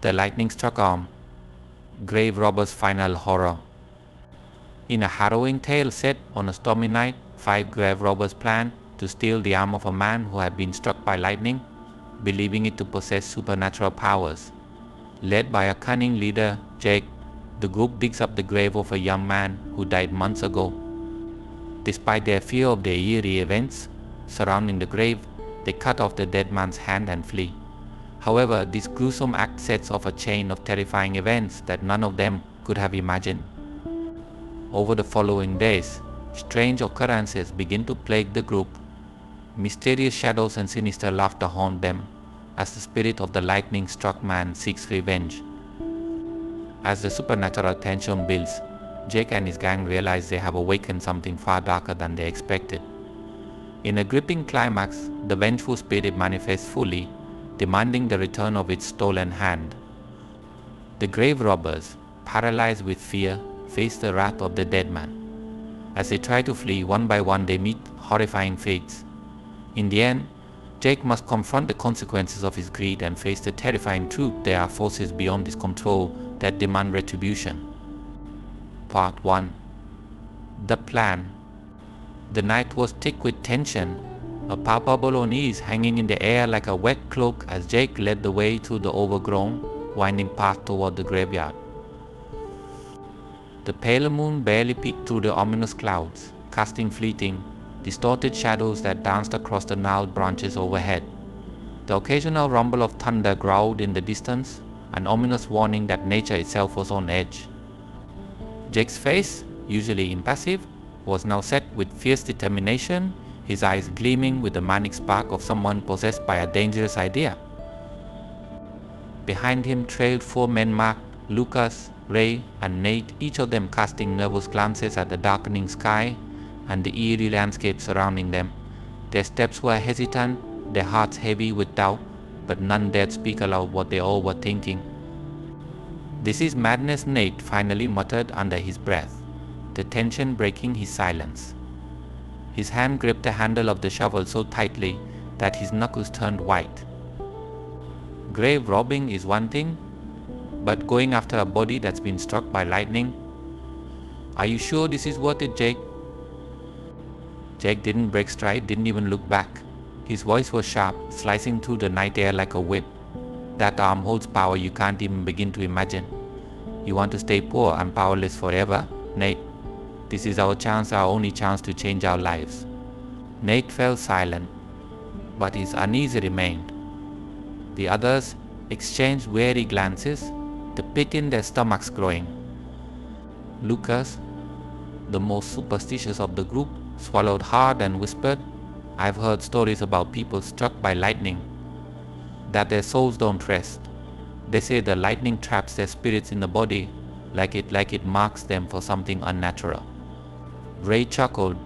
The lightning-struck arm, grave robber's final horror. In a harrowing tale set on a stormy night, 5 grave robbers planned to steal the arm of a man who had been struck by lightning, believing it to possess supernatural powers. Led by a cunning leader, Jake, the group digs up the grave of a young man who died months ago. Despite their fear of the eerie events surrounding the grave, they cut off the dead man's hand and flee. However, this gruesome act sets off a chain of terrifying events that none of them could have imagined. Over the following days, strange occurrences begin to plague the group. Mysterious shadows and sinister laughter haunt them as the spirit of the lightning-struck man seeks revenge. As the supernatural tension builds, Jake and his gang realize they have awakened something far darker than they expected. In a gripping climax, the vengeful spirit manifests fully, demanding the return of its stolen hand. The grave robbers, paralyzed with fear, face the wrath of the dead man. As they try to flee, one by one they meet horrifying fates. In the end, Jake must confront the consequences of his greed and face the terrifying truth there are forces beyond his control that demand retribution. Part 1. The Plan. The night was thick with tension, a palpable unease hanging in the air like a wet cloak as Jake led the way through the overgrown, winding path toward the graveyard. The pale moon barely peeked through the ominous clouds, casting fleeting, distorted shadows that danced across the gnarled branches overhead. The occasional rumble of thunder growled in the distance, an ominous warning that nature itself was on edge. Jake's face, usually impassive, was now set with fierce determination, his eyes gleaming with the manic spark of someone possessed by a dangerous idea. Behind him trailed 4 men marked Lucas, Ray, and Nate, each of them casting nervous glances at the darkening sky and the eerie landscape surrounding them. Their steps were hesitant, their hearts heavy with doubt, but none dared speak aloud what they all were thinking. "This is madness," Nate finally muttered under his breath, the tension breaking his silence. His hand gripped the handle of the shovel so tightly that his knuckles turned white. Grave robbing is one thing, but going after a body that's been struck by lightning? "Are you sure this is worth it, Jake?" Jake didn't break stride, didn't even look back. His voice was sharp, slicing through the night air like a whip. "That arm holds power you can't even begin to imagine. You want to stay poor and powerless forever, Nate? This is our chance, our only chance to change our lives." Nate fell silent, but his unease remained. The others exchanged wary glances, the pit in their stomachs growing. Lucas, the most superstitious of the group, swallowed hard and whispered, "I've heard stories about people struck by lightning, that their souls don't rest. They say the lightning traps their spirits in the body like it marks them for something unnatural." Ray chuckled,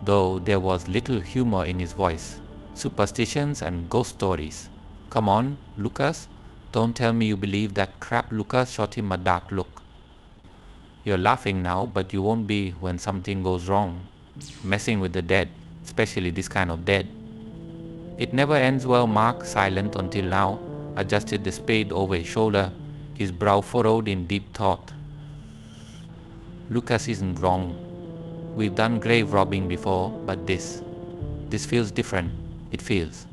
though there was little humor in his voice. "Superstitions and ghost stories. Come on, Lucas, don't tell me you believe that crap." Lucas shot him a dark look. "You're laughing now, but you won't be when something goes wrong. Messing with the dead, especially this kind of dead. It never ends well." Mark, silent until now, adjusted the spade over his shoulder, his brow furrowed in deep thought. "Lucas isn't wrong. We've done grave robbing before, but this feels different. It feels."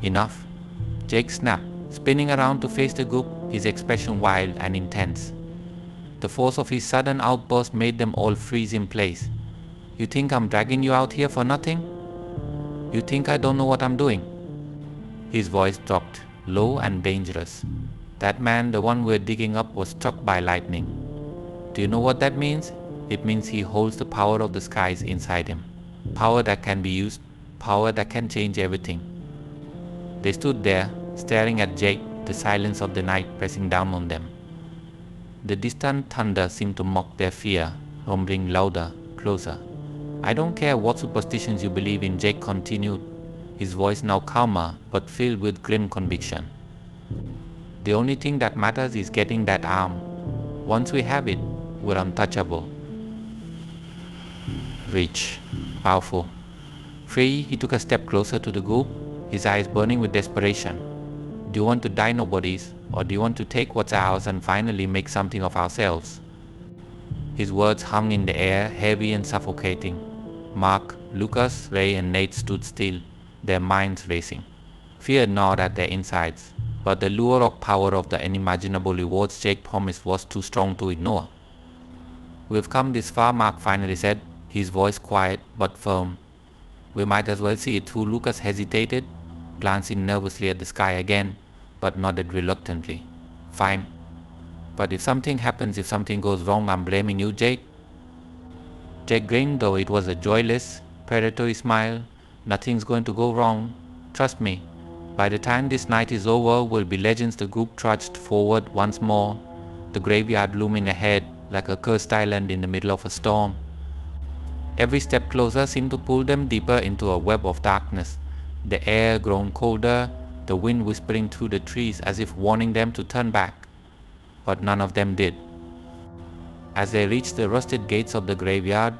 "Enough." Jake snapped, spinning around to face the group, his expression wild and intense. The force of his sudden outburst made them all freeze in place. "You think I'm dragging you out here for nothing? You think I don't know what I'm doing?" His voice dropped, low and dangerous. "That man, the one we're digging up, was struck by lightning. Do you know what that means? It means he holds the power of the skies inside him. Power that can be used, power that can change everything." They stood there, staring at Jake, the silence of the night pressing down on them. The distant thunder seemed to mock their fear, rumbling louder, closer. "I don't care what superstitions you believe in," Jake continued, his voice now calmer but filled with grim conviction. "The only thing that matters is getting that arm. Once we have it, we're untouchable." Rich, powerful, free, he took a step closer to the group, his eyes burning with desperation. Do you want to die nobodies, or do you want to take what's ours and finally make something of ourselves? His words hung in the air, heavy and suffocating. Mark, Lucas, Ray and Nate stood still, their minds racing. Fear gnawed at their insides, but the lure of power of the unimaginable rewards Jake promised was too strong to ignore. "We've come this far," Mark finally said, his voice quiet but firm. "We might as well see it through." Lucas hesitated, glancing nervously at the sky again, but nodded reluctantly. "Fine. But if something happens, if something goes wrong, I'm blaming you, Jake." Jake grinned, though it was a joyless, predatory smile. "Nothing's going to go wrong. Trust me. By the time this night is over, we'll be legends." The group trudged forward once more, the graveyard looming ahead like a cursed island in the middle of a storm. Every step closer seemed to pull them deeper into a web of darkness, the air grown colder, the wind whispering through the trees as if warning them to turn back. But none of them did. As they reached the rusted gates of the graveyard,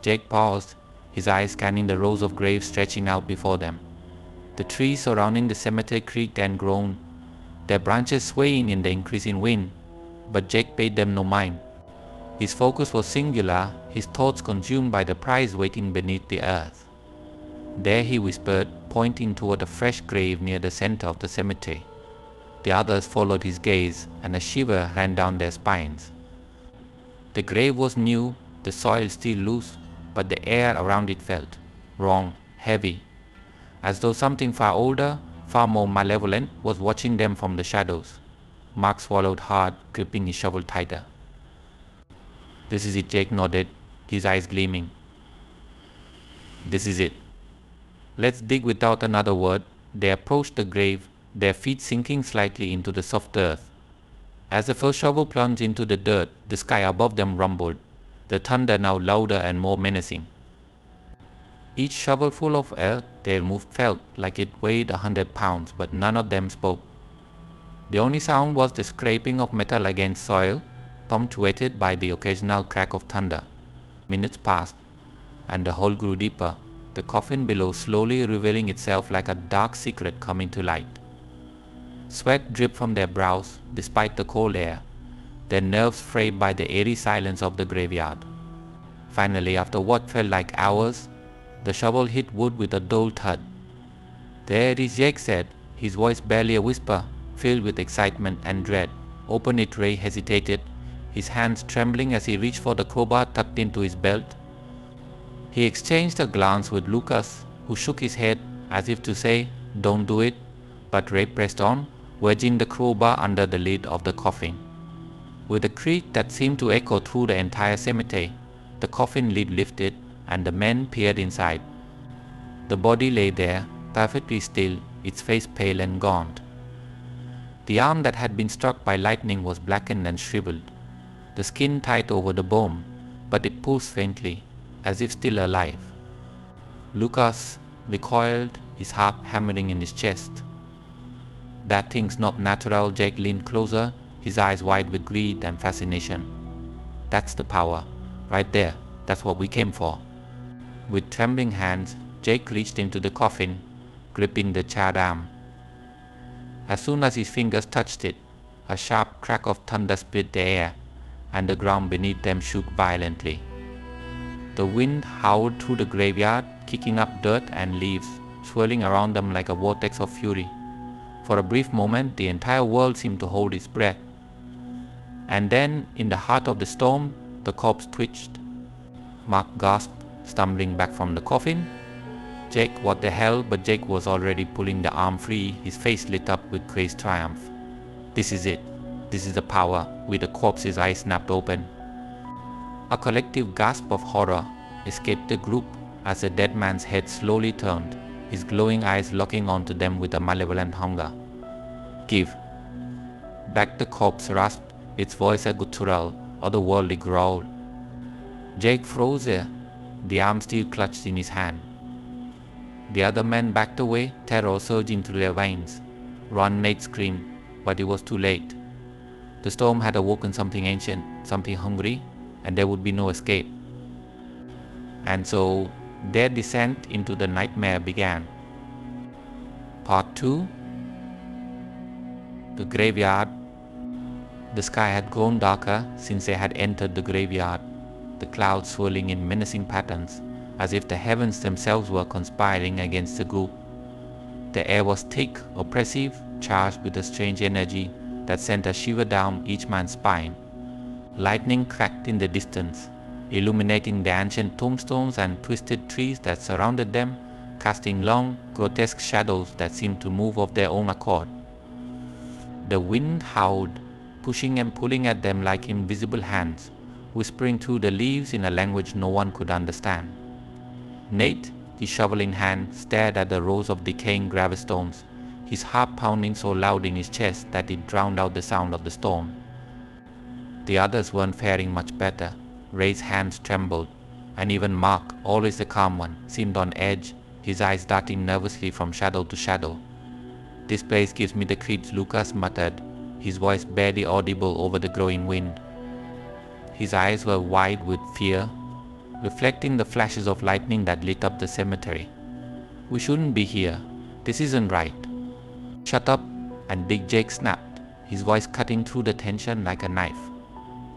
Jake paused, his eyes scanning the rows of graves stretching out before them. The trees surrounding the cemetery creaked and groaned, their branches swaying in the increasing wind, but Jake paid them no mind. His focus was singular, his thoughts consumed by the prize waiting beneath the earth. "There," he whispered, pointing toward a fresh grave near the center of the cemetery. The others followed his gaze, and a shiver ran down their spines. The grave was new, the soil still loose, but the air around it felt wrong, heavy, as though something far older, far more malevolent, was watching them from the shadows. Mark swallowed hard, gripping his shovel tighter. "This is it," Jake nodded, his eyes gleaming. "This is it." "Let's dig." Without another word, they approached the grave, their feet sinking slightly into the soft earth. As the first shovel plunged into the dirt, the sky above them rumbled, the thunder now louder and more menacing. Each shovelful of earth they removed felt like it weighed 100 pounds, but none of them spoke. The only sound was the scraping of metal against soil, punctuated by the occasional crack of thunder. Minutes passed, and the hole grew deeper, the coffin below slowly revealing itself like a dark secret coming to light. Sweat dripped from their brows despite the cold air, their nerves frayed by the eerie silence of the graveyard. Finally, after what felt like hours, the shovel hit wood with a dull thud. "There it is," Jake said, his voice barely a whisper, filled with excitement and dread. "Open it." Ray hesitated, his hands trembling as he reached for the crowbar tucked into his belt. He exchanged a glance with Lucas, who shook his head as if to say, "Don't do it," but Ray pressed on, wedging the crowbar under the lid of the coffin. With a creak that seemed to echo through the entire cemetery, the coffin lid lifted and the men peered inside. The body lay there, perfectly still, its face pale and gaunt. The arm that had been struck by lightning was blackened and shriveled, the skin tight over the bone, but it pulsed faintly, as if still alive. Lucas recoiled, his heart hammering in his chest. "That thing's not natural." Jake leaned closer, his eyes wide with greed and fascination. "That's the power. Right there. That's what we came for." With trembling hands, Jake reached into the coffin, gripping the charred arm. As soon as his fingers touched it, a sharp crack of thunder split the air, and the ground beneath them shook violently. The wind howled through the graveyard, kicking up dirt and leaves, swirling around them like a vortex of fury. For a brief moment, the entire world seemed to hold its breath. And then, in the heart of the storm, the corpse twitched. Mark gasped, stumbling back from the coffin. "Jake, what the hell?" But Jake was already pulling the arm free, his face lit up with crazed triumph. "This is it. This is the power." With the corpse's eyes snapped open, a collective gasp of horror escaped the group as the dead man's head slowly turned, his glowing eyes locking onto them with a malevolent hunger. "Give." Back the corpse rasped, its voice a guttural, otherworldly growl. Jake froze there, the arm still clutched in his hand. The other men backed away, terror surging through their veins. "Run," Nate screamed, but it was too late. The storm had awoken something ancient, something hungry, and there would be no escape. And so, their descent into the nightmare began. Part 2. The graveyard. The sky had grown darker since they had entered the graveyard, the clouds swirling in menacing patterns, as if the heavens themselves were conspiring against the group. The air was thick, oppressive, charged with a strange energy that sent a shiver down each man's spine. Lightning cracked in the distance, illuminating the ancient tombstones and twisted trees that surrounded them, casting long, grotesque shadows that seemed to move of their own accord. The wind howled, pushing and pulling at them like invisible hands, whispering through the leaves in a language no one could understand. Nate, his shovel in hand, stared at the rows of decaying gravestones, his heart pounding so loud in his chest that it drowned out the sound of the storm. The others weren't faring much better. Ray's hands trembled, and even Mark, always the calm one, seemed on edge, his eyes darting nervously from shadow to shadow. "This place gives me the creeps," Lucas muttered, his voice barely audible over the growing wind. His eyes were wide with fear, reflecting the flashes of lightning that lit up the cemetery. "We shouldn't be here. This isn't right." "Shut up," and Big Jake snapped, his voice cutting through the tension like a knife.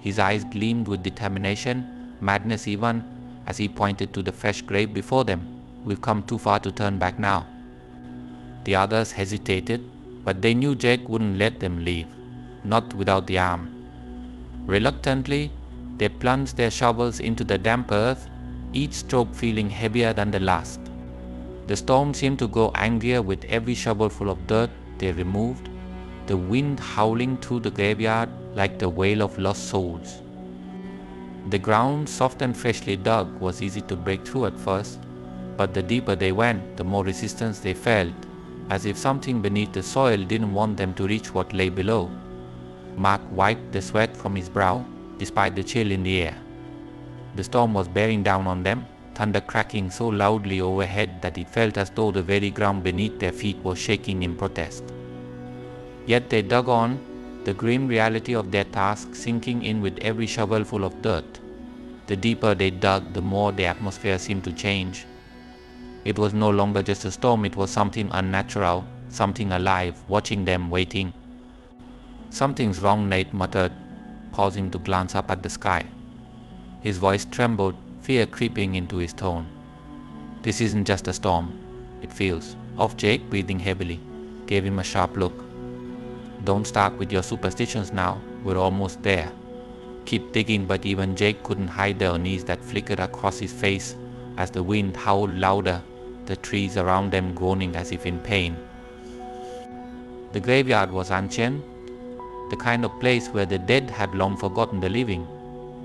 His eyes gleamed with determination, madness even, as he pointed to the fresh grave before them. "We've come too far to turn back now." The others hesitated, but they knew Jake wouldn't let them leave, not without the arm. Reluctantly, they plunged their shovels into the damp earth, each stroke feeling heavier than the last. The storm seemed to grow angrier with every shovelful of dirt they removed, the wind howling through the graveyard like the wail of lost souls. The ground, soft and freshly dug, was easy to break through at first, but the deeper they went, the more resistance they felt, as if something beneath the soil didn't want them to reach what lay below. Mark wiped the sweat from his brow, despite the chill in the air. The storm was bearing down on them, thunder cracking so loudly overhead that it felt as though the very ground beneath their feet was shaking in protest. Yet they dug on, the grim reality of their task sinking in with every shovelful of dirt. The deeper they dug, the more the atmosphere seemed to change. It was no longer just a storm, it was something unnatural, something alive, watching them, waiting. "Something's wrong," Nate muttered, pausing to glance up at the sky. His voice trembled, fear creeping into his tone. "This isn't just a storm, it feels." Off Jake, breathing heavily, gave him a sharp look. "Don't start with your superstitions now, we're almost there." Keep digging, but even Jake couldn't hide the unease that flickered across his face as the wind howled louder, the trees around them groaning as if in pain. The graveyard was ancient, the kind of place where the dead had long forgotten the living.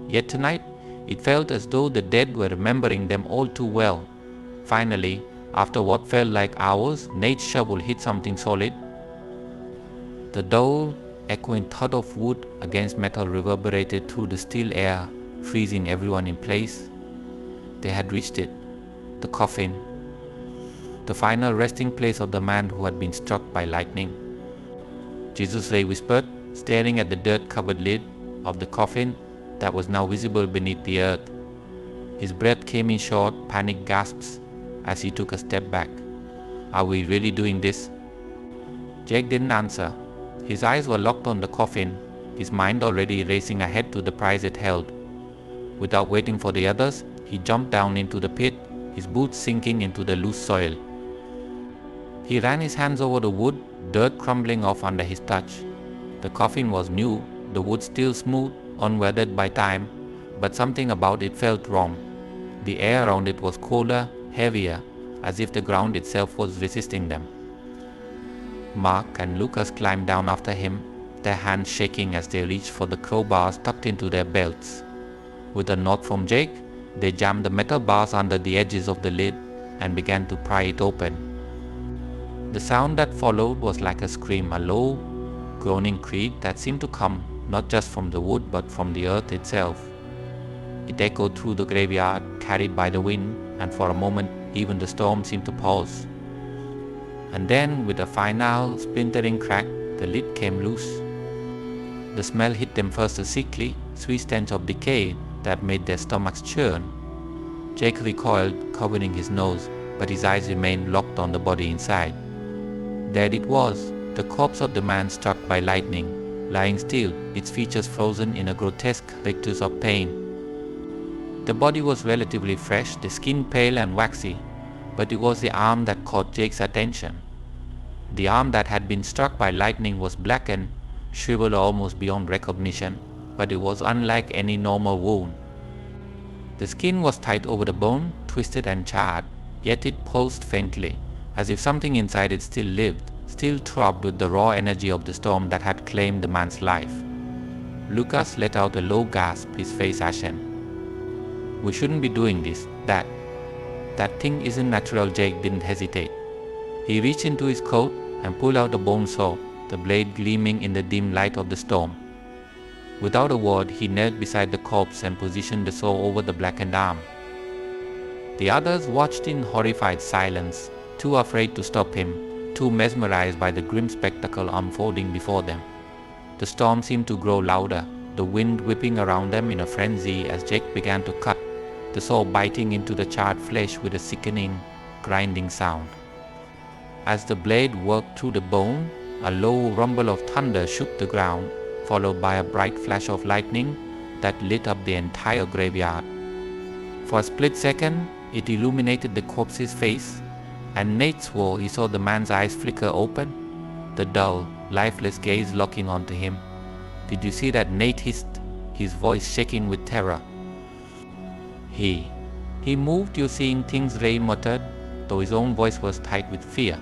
Yet tonight, it felt as though the dead were remembering them all too well. Finally, after what felt like hours, Nate's shovel hit something solid. The dull, echoing thud of wood against metal reverberated through the still air, freezing everyone in place. They had reached it. The coffin. The final resting place of the man who had been struck by lightning. "Jesus," Ray whispered, staring at the dirt-covered lid of the coffin that was now visible beneath the earth. His breath came in short, panicked gasps as he took a step back. "Are we really doing this?" Jake didn't answer. His eyes were locked on the coffin, his mind already racing ahead to the prize it held. Without waiting for the others, he jumped down into the pit, his boots sinking into the loose soil. He ran his hands over the wood, dirt crumbling off under his touch. The coffin was new, the wood still smooth, unweathered by time, but something about it felt wrong. The air around it was colder, heavier, as if the ground itself was resisting them. Mark and Lucas climbed down after him, their hands shaking as they reached for the crowbars tucked into their belts. With a nod from Jake, they jammed the metal bars under the edges of the lid and began to pry it open. The sound that followed was like a scream, a low, groaning creak that seemed to come not just from the wood but from the earth itself. It echoed through the graveyard, carried by the wind, and for a moment even the storm seemed to pause. And then, with a final, splintering crack, the lid came loose. The smell hit them first, a sickly, sweet stench of decay that made their stomachs churn. Jake recoiled, covering his nose, but his eyes remained locked on the body inside. There it was, The corpse of the man struck by lightning, lying still, its features frozen in a grotesque rictus of pain. The body was relatively fresh, the skin pale and waxy, but it was the arm that caught Jake's attention. The arm that had been struck by lightning was blackened, shriveled almost beyond recognition, but it was unlike any normal wound. The skin was tight over the bone, twisted and charred, yet it pulsed faintly, as if something inside it still lived, still throbbed with the raw energy of the storm that had claimed the man's life. Lucas let out a low gasp, his face ashen. "We shouldn't be doing this. That thing isn't natural." Jake didn't hesitate. He reached into his coat and pulled out a bone saw, the blade gleaming in the dim light of the storm. Without a word, he knelt beside the corpse and positioned the saw over the blackened arm. The others watched in horrified silence, too afraid to stop him, too mesmerized by the grim spectacle unfolding before them. The storm seemed to grow louder, the wind whipping around them in a frenzy as Jake began to cut, the saw biting into the charred flesh with a sickening, grinding sound. As the blade worked through the bone, a low rumble of thunder shook the ground, followed by a bright flash of lightning that lit up the entire graveyard. For a split second, it illuminated the corpse's face, and Nate swore he saw the man's eyes flicker open, the dull, lifeless gaze locking onto him. "Did you see that?" Nate hissed, his voice shaking with terror. He moved, you seeing things," Ray muttered, though his own voice was tight with fear.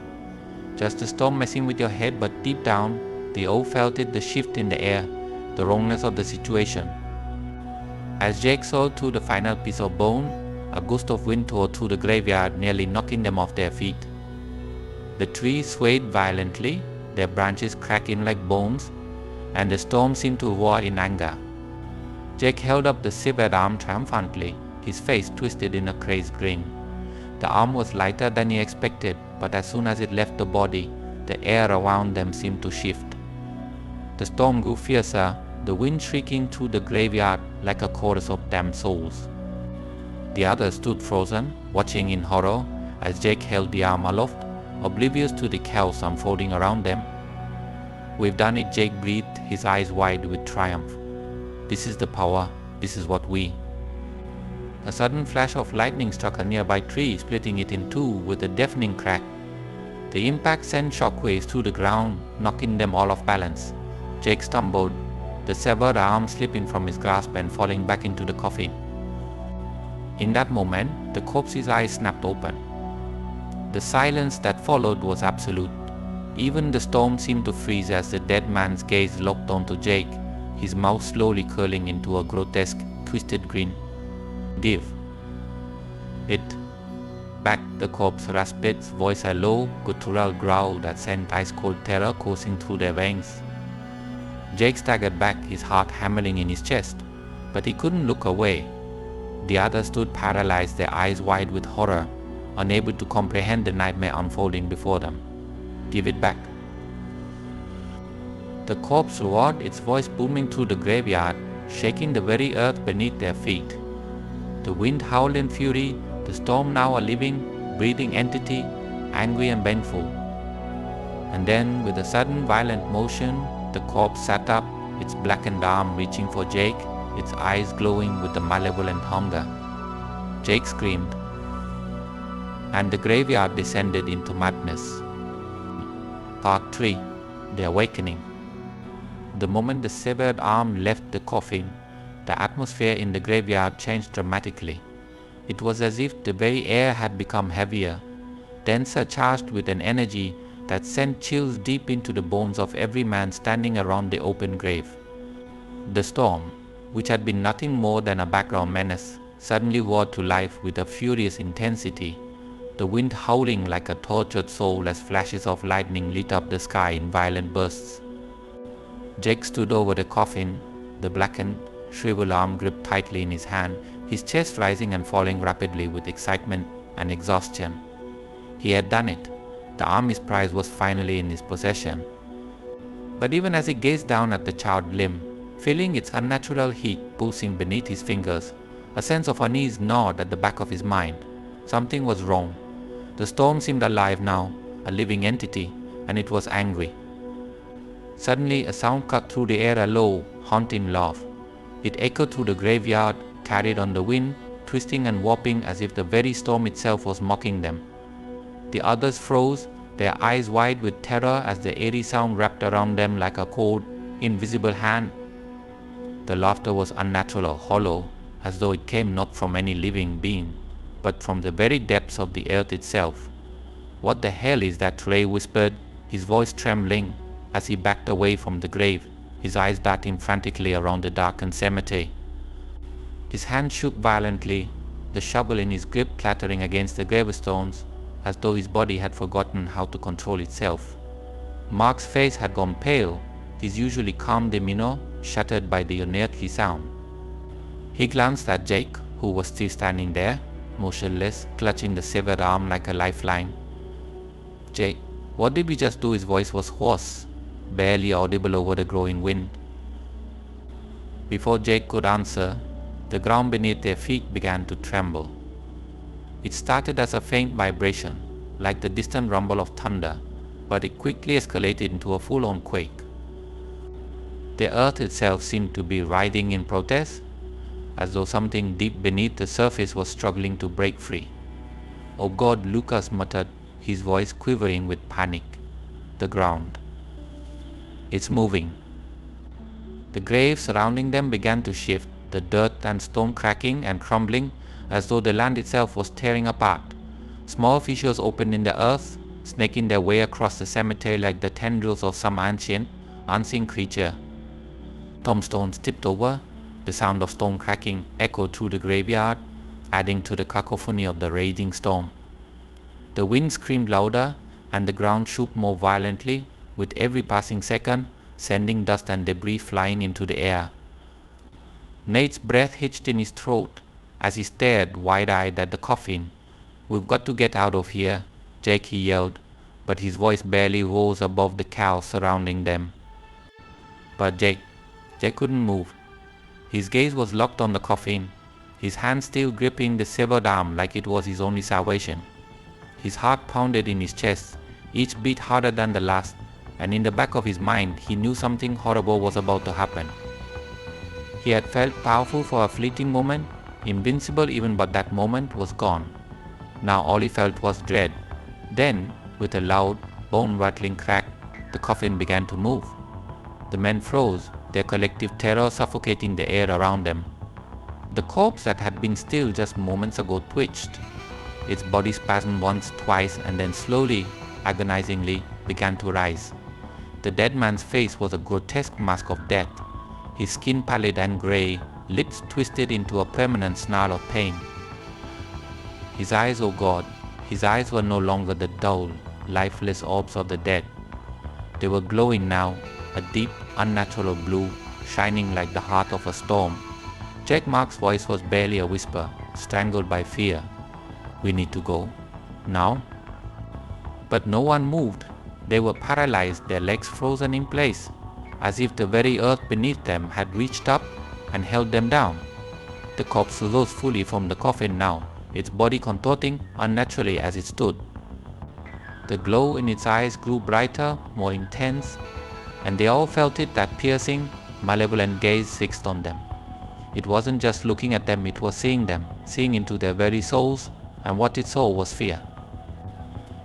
"Just the storm messing with your head, but deep down, they all felt it, the shift in the air, the wrongness of the situation." As Jake saw through the final piece of bone, a gust of wind tore through the graveyard, nearly knocking them off their feet. The trees swayed violently, their branches cracking like bones, and the storm seemed to roar in anger. Jake held up the severed arm triumphantly, his face twisted in a crazed grin. The arm was lighter than he expected, but as soon as it left the body, the air around them seemed to shift. The storm grew fiercer, the wind shrieking through the graveyard like a chorus of damned souls. The others stood frozen, watching in horror as Jake held the arm aloft, oblivious to the chaos unfolding around them. "We've done it," Jake breathed, his eyes wide with triumph. "This is the power, this is what we..." A sudden flash of lightning struck a nearby tree, splitting it in two with a deafening crack. The impact sent shockwaves through the ground, knocking them all off balance. Jake stumbled, the severed arm slipping from his grasp and falling back into the coffin. In that moment, the corpse's eyes snapped open. The silence that followed was absolute. Even the storm seemed to freeze as the dead man's gaze locked onto Jake, his mouth slowly curling into a grotesque, twisted grin. "Give it back," the corpse rasped, its voice a low, guttural growl that sent ice-cold terror coursing through their veins. Jake staggered back, his heart hammering in his chest, but he couldn't look away. The others stood paralyzed, their eyes wide with horror, unable to comprehend the nightmare unfolding before them. "Give it back." The corpse roared, its voice booming through the graveyard, shaking the very earth beneath their feet. The wind howled in fury, the storm now a living, breathing entity, angry and vengeful. And then, with a sudden violent motion, the corpse sat up, its blackened arm reaching for Jake, its eyes glowing with a malevolent hunger. Jake screamed, and the graveyard descended into madness. Part 3. The Awakening. The moment the severed arm left the coffin, the atmosphere in the graveyard changed dramatically. It was as if the very air had become heavier, denser, charged with an energy that sent chills deep into the bones of every man standing around the open grave. The storm, which had been nothing more than a background menace, suddenly roared to life with a furious intensity, the wind howling like a tortured soul as flashes of lightning lit up the sky in violent bursts. Jake stood over the coffin, the blackened, shriveled arm gripped tightly in his hand, his chest rising and falling rapidly with excitement and exhaustion. He had done it. The arm he prized was finally in his possession. But even as he gazed down at the charred limb, feeling its unnatural heat pulsing beneath his fingers, a sense of unease gnawed at the back of his mind. Something was wrong. The storm seemed alive now, a living entity, and it was angry. Suddenly, a sound cut through the air, a low, haunting laugh. It echoed through the graveyard, carried on the wind, twisting and warping as if the very storm itself was mocking them. The others froze, their eyes wide with terror as the eerie sound wrapped around them like a cold, invisible hand. The laughter was unnatural or hollow, as though it came not from any living being, but from the very depths of the earth itself. "What the hell is that?" Ray whispered, his voice trembling as he backed away from the grave, his eyes darting frantically around the darkened cemetery. His hand shook violently, the shovel in his grip clattering against the gravestones, as though his body had forgotten how to control itself. Mark's face had gone pale, his usually calm demeanor shattered by the unearthly sound. He glanced at Jake, who was still standing there, motionless, clutching the severed arm like a lifeline. "Jake, what did we just do?" His voice was hoarse, barely audible over the growing wind. Before Jake could answer, the ground beneath their feet began to tremble. It started as a faint vibration, like the distant rumble of thunder, but it quickly escalated into a full-on quake. The earth itself seemed to be writhing in protest, as though something deep beneath the surface was struggling to break free. "Oh God," Lucas muttered, his voice quivering with panic. "The ground. It's moving." The grave surrounding them began to shift, the dirt and stone cracking and crumbling as though the land itself was tearing apart. Small fissures opened in the earth, snaking their way across the cemetery like the tendrils of some ancient, unseen creature. Tombstones tipped over, the sound of stone cracking echoed through the graveyard, adding to the cacophony of the raging storm. The wind screamed louder, and the ground shook more violently, with every passing second sending dust and debris flying into the air. Nate's breath hitched in his throat as he stared wide-eyed at the coffin. "We've got to get out of here," Jake, he yelled, but his voice barely rose above the chaos surrounding them. But Jake couldn't move. His gaze was locked on the coffin, his hand still gripping the severed arm like it was his only salvation. His heart pounded in his chest, each beat harder than the last, and in the back of his mind he knew something horrible was about to happen. He had felt powerful for a fleeting moment, invincible even, but that moment was gone. Now all he felt was dread. Then, with a loud, bone-rattling crack, the coffin began to move. The men froze, their collective terror suffocating the air around them. The corpse that had been still just moments ago twitched. Its body spasmed once, twice, and then slowly, agonizingly, began to rise. The dead man's face was a grotesque mask of death, his skin pallid and grey, lips twisted into a permanent snarl of pain. His eyes, oh God, his eyes were no longer the dull, lifeless orbs of the dead. They were glowing now, a deep, unnatural blue, shining like the heart of a storm. Jack Mark's voice was barely a whisper, strangled by fear. "We need to go. Now?" But no one moved. They were paralyzed, their legs frozen in place, as if the very earth beneath them had reached up and held them down. The corpse rose fully from the coffin now, its body contorting unnaturally as it stood. The glow in its eyes grew brighter, more intense, and they all felt it, that piercing, malevolent gaze fixed on them. It wasn't just looking at them, it was seeing them, seeing into their very souls, and what it saw was fear.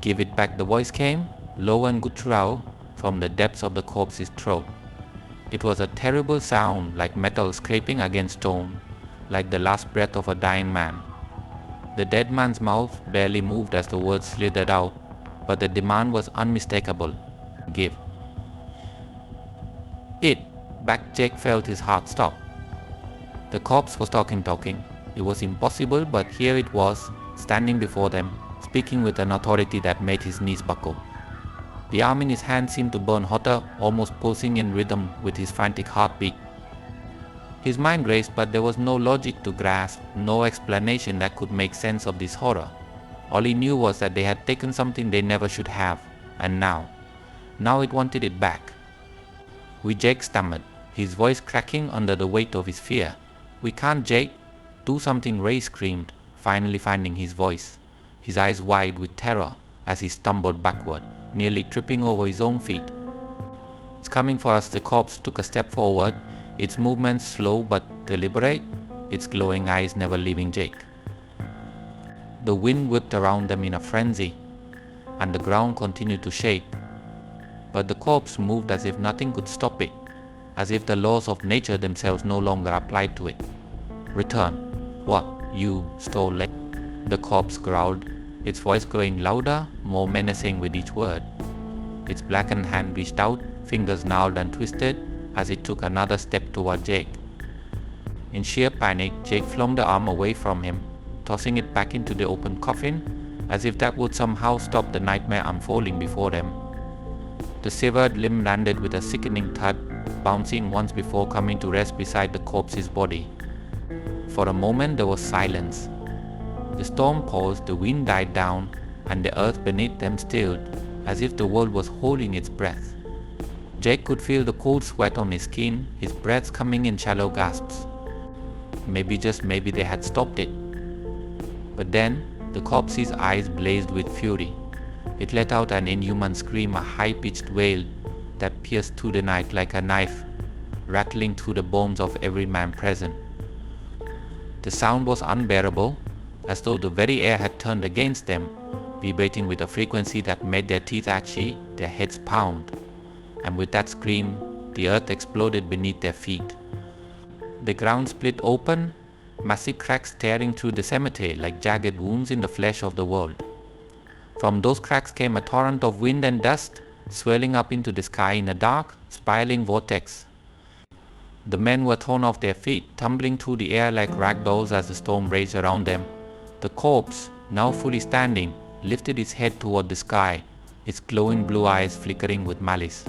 "Give it back," the voice came, low and guttural, from the depths of the corpse's throat. It was a terrible sound, like metal scraping against stone, like the last breath of a dying man. The dead man's mouth barely moved as the words slithered out, but the demand was unmistakable. "Give." "It." Back Jake felt his heart stop. The corpse was talking. It was impossible, but here it was, standing before them, speaking with an authority that made his knees buckle. The arm in his hand seemed to burn hotter, almost pulsing in rhythm with his frantic heartbeat. His mind raced, but there was no logic to grasp, no explanation that could make sense of this horror. All he knew was that they had taken something they never should have, and now it wanted it back. Jake stammered, his voice cracking under the weight of his fear. "We can't, Jake." "Do something," Ray screamed, finally finding his voice, his eyes wide with terror as he stumbled backward, nearly tripping over his own feet. It's coming for us. The corpse took a step forward, its movements slow but deliberate, its glowing eyes never leaving Jake. The wind whipped around them in a frenzy, and the ground continued to shake. But the corpse moved as if nothing could stop it, as if the laws of nature themselves no longer applied to it. Return. What? You stole it? The corpse growled, its voice growing louder, more menacing with each word. Its blackened hand reached out, fingers gnarled and twisted, as it took another step toward Jake. In sheer panic, Jake flung the arm away from him, tossing it back into the open coffin, as if that would somehow stop the nightmare unfolding before them. The severed limb landed with a sickening thud, bouncing once before coming to rest beside the corpse's body. For a moment there was silence. The storm paused, the wind died down, and the earth beneath them stilled, as if the world was holding its breath. Jake could feel the cold sweat on his skin, his breath coming in shallow gasps. Maybe, just maybe, they had stopped it. But then, the corpse's eyes blazed with fury. It let out an inhuman scream, a high-pitched wail that pierced through the night like a knife, rattling through the bones of every man present. The sound was unbearable, as though the very air had turned against them, vibrating with a frequency that made their teeth ashy, their heads pound. And with that scream, the earth exploded beneath their feet. The ground split open, massive cracks tearing through the cemetery like jagged wounds in the flesh of the world. From those cracks came a torrent of wind and dust, swirling up into the sky in a dark, spiraling vortex. The men were thrown off their feet, tumbling through the air like rag dolls as the storm raged around them. The corpse, now fully standing, lifted its head toward the sky, its glowing blue eyes flickering with malice.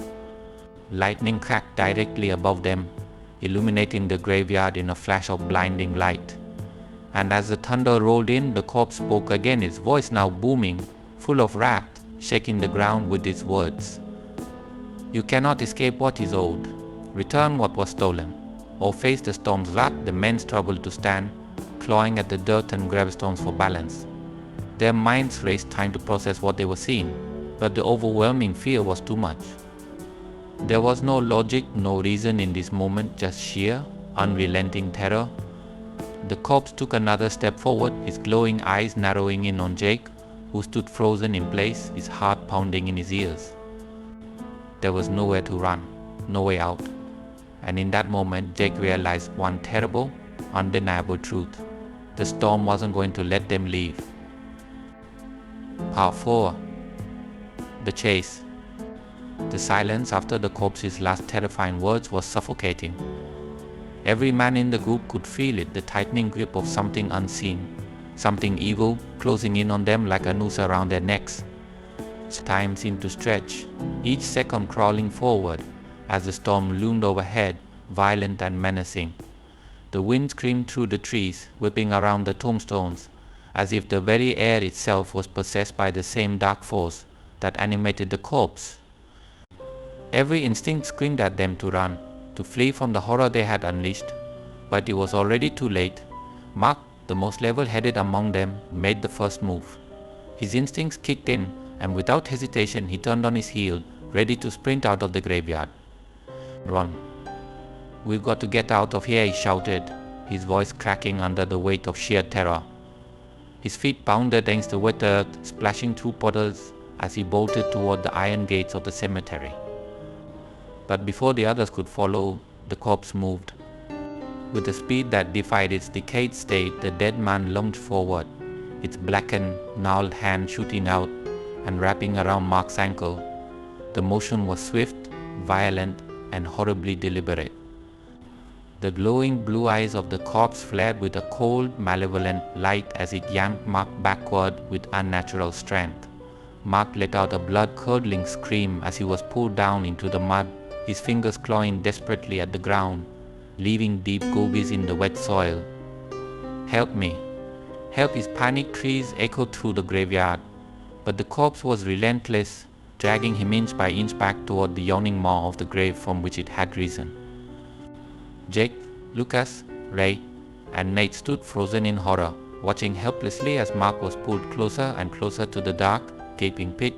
Lightning cracked directly above them, illuminating the graveyard in a flash of blinding light. And as the thunder rolled in, the corpse spoke again, its voice now booming, full of wrath, shaking the ground with its words. You cannot escape what is owed. Return what was stolen, or face the storm's wrath. The men struggled to stand, clawing at the dirt and gravestones for balance. Their minds raced, trying to process what they were seeing, but the overwhelming fear was too much. There was no logic, no reason in this moment, just sheer, unrelenting terror. The corpse took another step forward, his glowing eyes narrowing in on Jake, who stood frozen in place, his heart pounding in his ears. There was nowhere to run, no way out. And in that moment, Jake realized one terrible, undeniable truth. The storm wasn't going to let them leave. Part 4. The Chase. The silence after the corpse's last terrifying words was suffocating. Every man in the group could feel it, the tightening grip of something unseen, something evil closing in on them like a noose around their necks. Time seemed to stretch, each second crawling forward as the storm loomed overhead, violent and menacing. The wind screamed through the trees, whipping around the tombstones, as if the very air itself was possessed by the same dark force that animated the corpse. Every instinct screamed at them to run, to flee from the horror they had unleashed, but it was already too late. Mark, the most level-headed among them, made the first move. His instincts kicked in, and without hesitation he turned on his heel, ready to sprint out of the graveyard. Run. We've got to get out of here, he shouted, his voice cracking under the weight of sheer terror. His feet pounded against the wet earth, splashing through puddles as he bolted toward the iron gates of the cemetery. But before the others could follow, the corpse moved. With a speed that defied its decayed state, the dead man lunged forward, its blackened, gnarled hand shooting out and wrapping around Mark's ankle. The motion was swift, violent, and horribly deliberate. The glowing blue eyes of the corpse flared with a cold, malevolent light as it yanked Mark backward with unnatural strength. Mark let out a blood-curdling scream as he was pulled down into the mud, his fingers clawing desperately at the ground, leaving deep gobies in the wet soil. Help me! Help! His panicked cries echoed through the graveyard, but the corpse was relentless, dragging him inch by inch back toward the yawning maw of the grave from which it had risen. Jake, Lucas, Ray, and Nate stood frozen in horror, watching helplessly as Mark was pulled closer and closer to the dark, gaping pit.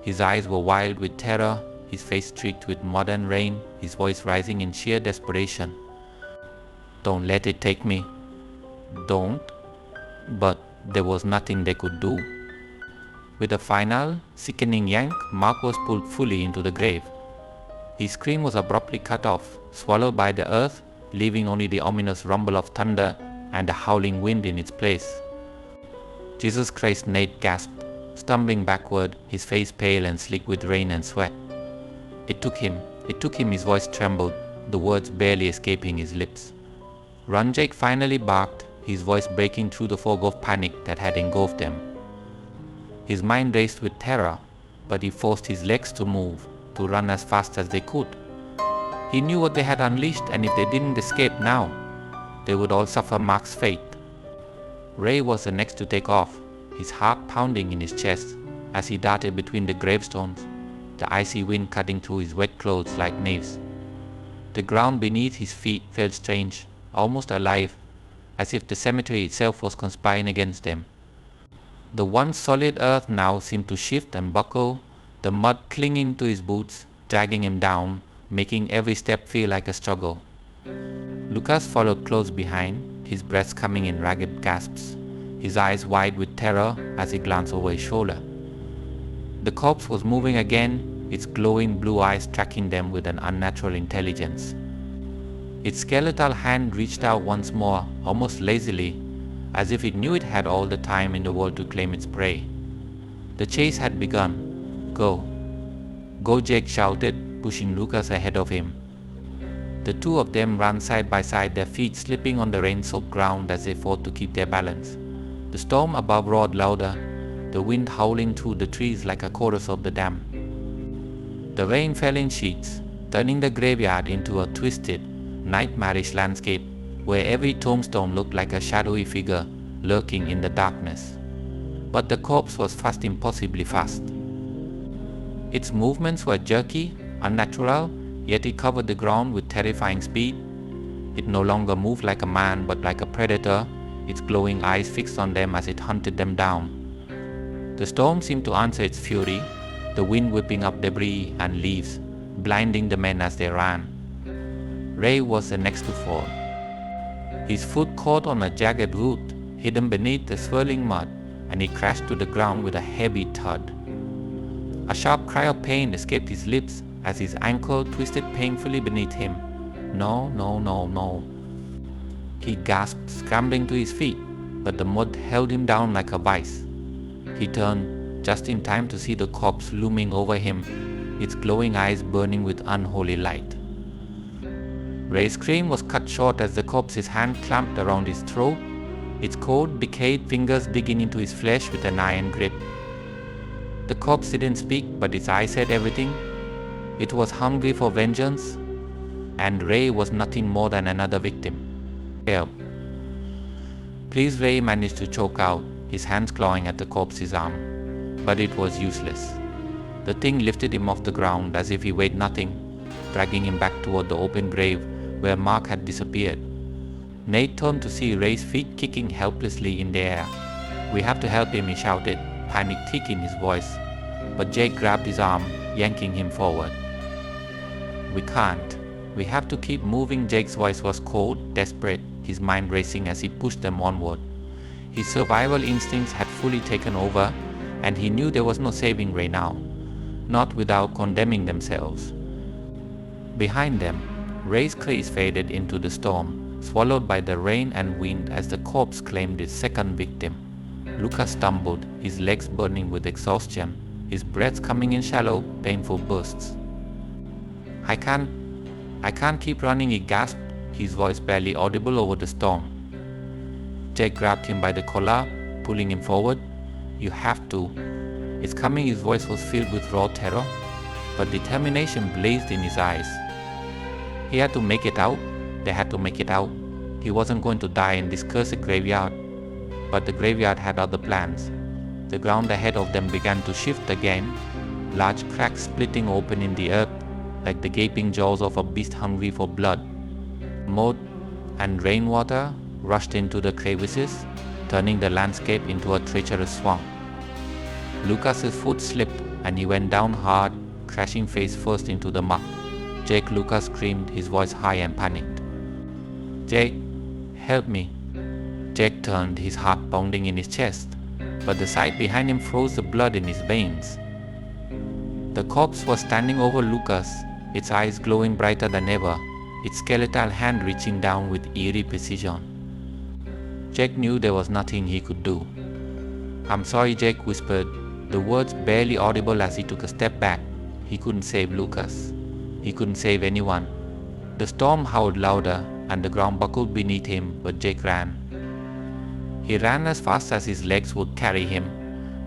His eyes were wild with terror, his face streaked with mud and rain, his voice rising in sheer desperation. "Don't let it take me. Don't." But there was nothing they could do. With a final, sickening yank, Mark was pulled fully into the grave. His scream was abruptly cut off, swallowed by the earth, leaving only the ominous rumble of thunder and a howling wind in its place. "Jesus Christ," Nate gasped, stumbling backward, his face pale and slick with rain and sweat. It took him, his voice trembled, the words barely escaping his lips. "Run," Jake finally barked, his voice breaking through the fog of panic that had engulfed them. His mind raced with terror, but he forced his legs to move, to run as fast as they could. He knew what they had unleashed, and if they didn't escape now, they would all suffer Mark's fate. Ray was the next to take off, his heart pounding in his chest as he darted between the gravestones, the icy wind cutting through his wet clothes like knives. The ground beneath his feet felt strange, almost alive, as if the cemetery itself was conspiring against them. The once solid earth now seemed to shift and buckle, the mud clinging to his boots, dragging him down, making every step feel like a struggle. Lucas followed close behind, his breath coming in ragged gasps, his eyes wide with terror as he glanced over his shoulder. The corpse was moving again, its glowing blue eyes tracking them with an unnatural intelligence. Its skeletal hand reached out once more, almost lazily, as if it knew it had all the time in the world to claim its prey. The chase had begun. "Go. Go," Jake shouted, pushing Lucas ahead of him. The two of them ran side by side, their feet slipping on the rain-soaked ground as they fought to keep their balance. The storm above roared louder, the wind howling through the trees like a chorus of the damned. The rain fell in sheets, turning the graveyard into a twisted, nightmarish landscape where every tombstone looked like a shadowy figure lurking in the darkness. But the corpse was fast, impossibly fast. Its movements were jerky, unnatural, yet it covered the ground with terrifying speed. It no longer moved like a man but like a predator, its glowing eyes fixed on them as it hunted them down. The storm seemed to answer its fury, the wind whipping up debris and leaves, blinding the men as they ran. Ray was the next to fall. His foot caught on a jagged root hidden beneath the swirling mud, and he crashed to the ground with a heavy thud. A sharp cry of pain escaped his lips as his ankle twisted painfully beneath him. "No, no, no, no." He gasped, scrambling to his feet, but the mud held him down like a vice. He turned just in time to see the corpse looming over him, its glowing eyes burning with unholy light. Ray's scream was cut short as the corpse's hand clamped around his throat, its cold, decayed fingers digging into his flesh with an iron grip. The corpse didn't speak, but its eyes said everything. It was hungry for vengeance, and Ray was nothing more than another victim. "Help. Please," Ray managed to choke out, his hands clawing at the corpse's arm. But it was useless. The thing lifted him off the ground as if he weighed nothing, dragging him back toward the open grave where Mark had disappeared. Nate turned to see Ray's feet kicking helplessly in the air. "We have to help him," he shouted, panic thick in his voice. But Jake grabbed his arm, yanking him forward. "We can't. We have to keep moving." Jake's voice was cold, desperate, his mind racing as he pushed them onward. His survival instincts had fully taken over, and he knew there was no saving Ray now, not without condemning themselves. Behind them, Ray's cries faded into the storm, swallowed by the rain and wind as the corpse claimed its second victim. Lucas stumbled, his legs burning with exhaustion, his breath coming in shallow, painful bursts. I can't keep running," he gasped, his voice barely audible over the storm. Jake grabbed him by the collar, pulling him forward. "You have to." "It's coming." His voice was filled with raw terror, but determination blazed in his eyes. He had to make it out. They had to make it out. He wasn't going to die in this cursed graveyard. But the graveyard had other plans. The ground ahead of them began to shift again, large cracks splitting open in the earth like the gaping jaws of a beast hungry for blood. Mud and rainwater rushed into the crevices, turning the landscape into a treacherous swamp. Lucas's foot slipped and he went down hard, crashing face first into the muck. Jake Lucas screamed, his voice high and panicked. "Jake, help me." Jake turned, his heart pounding in his chest, but the sight behind him froze the blood in his veins. The corpse was standing over Lucas, its eyes glowing brighter than ever, its skeletal hand reaching down with eerie precision. Jake knew there was nothing he could do. "I'm sorry," Jake whispered, the words barely audible as he took a step back. He couldn't save Lucas. He couldn't save anyone. The storm howled louder, and the ground buckled beneath him, but Jake ran. He ran as fast as his legs would carry him,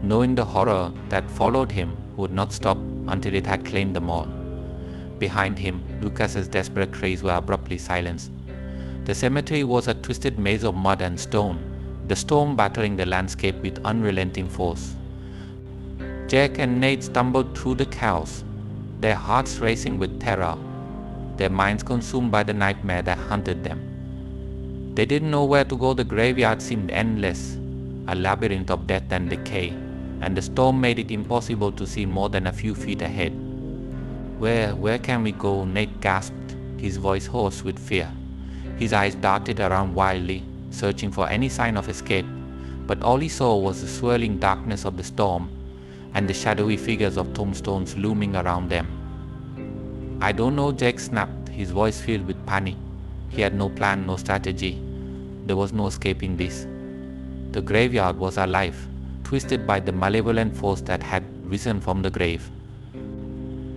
knowing the horror that followed him would not stop until it had claimed them all. Behind him, Lucas's desperate cries were abruptly silenced. The cemetery was a twisted maze of mud and stone, the storm battering the landscape with unrelenting force. Jack and Nate stumbled through the chaos, their hearts racing with terror, their minds consumed by the nightmare that hunted them. They didn't know where to go. The graveyard seemed endless, a labyrinth of death and decay, and the storm made it impossible to see more than a few feet ahead. Where can we go?" Nate gasped, his voice hoarse with fear. His eyes darted around wildly, searching for any sign of escape, but all he saw was the swirling darkness of the storm and the shadowy figures of tombstones looming around them. "I don't know," Jake snapped, his voice filled with panic. He had no plan, no strategy. There was no escaping this. The graveyard was alive, twisted by the malevolent force that had risen from the grave.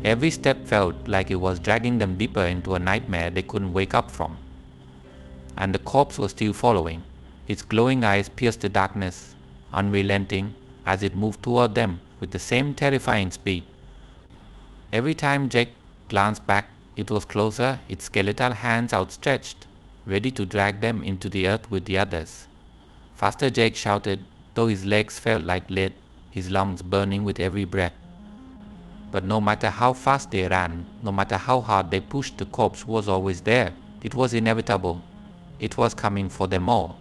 Every step felt like it was dragging them deeper into a nightmare they couldn't wake up from. And the corpse was still following. Its glowing eyes pierced the darkness, unrelenting, as it moved toward them with the same terrifying speed. Every time Jake glanced back, it was closer, its skeletal hands outstretched, ready to drag them into the earth with the others. Faster, Jake shouted, though his legs felt like lead, his lungs burning with every breath. But no matter how fast they ran, no matter how hard they pushed, the corpse was always there. It was inevitable. It was coming for them all.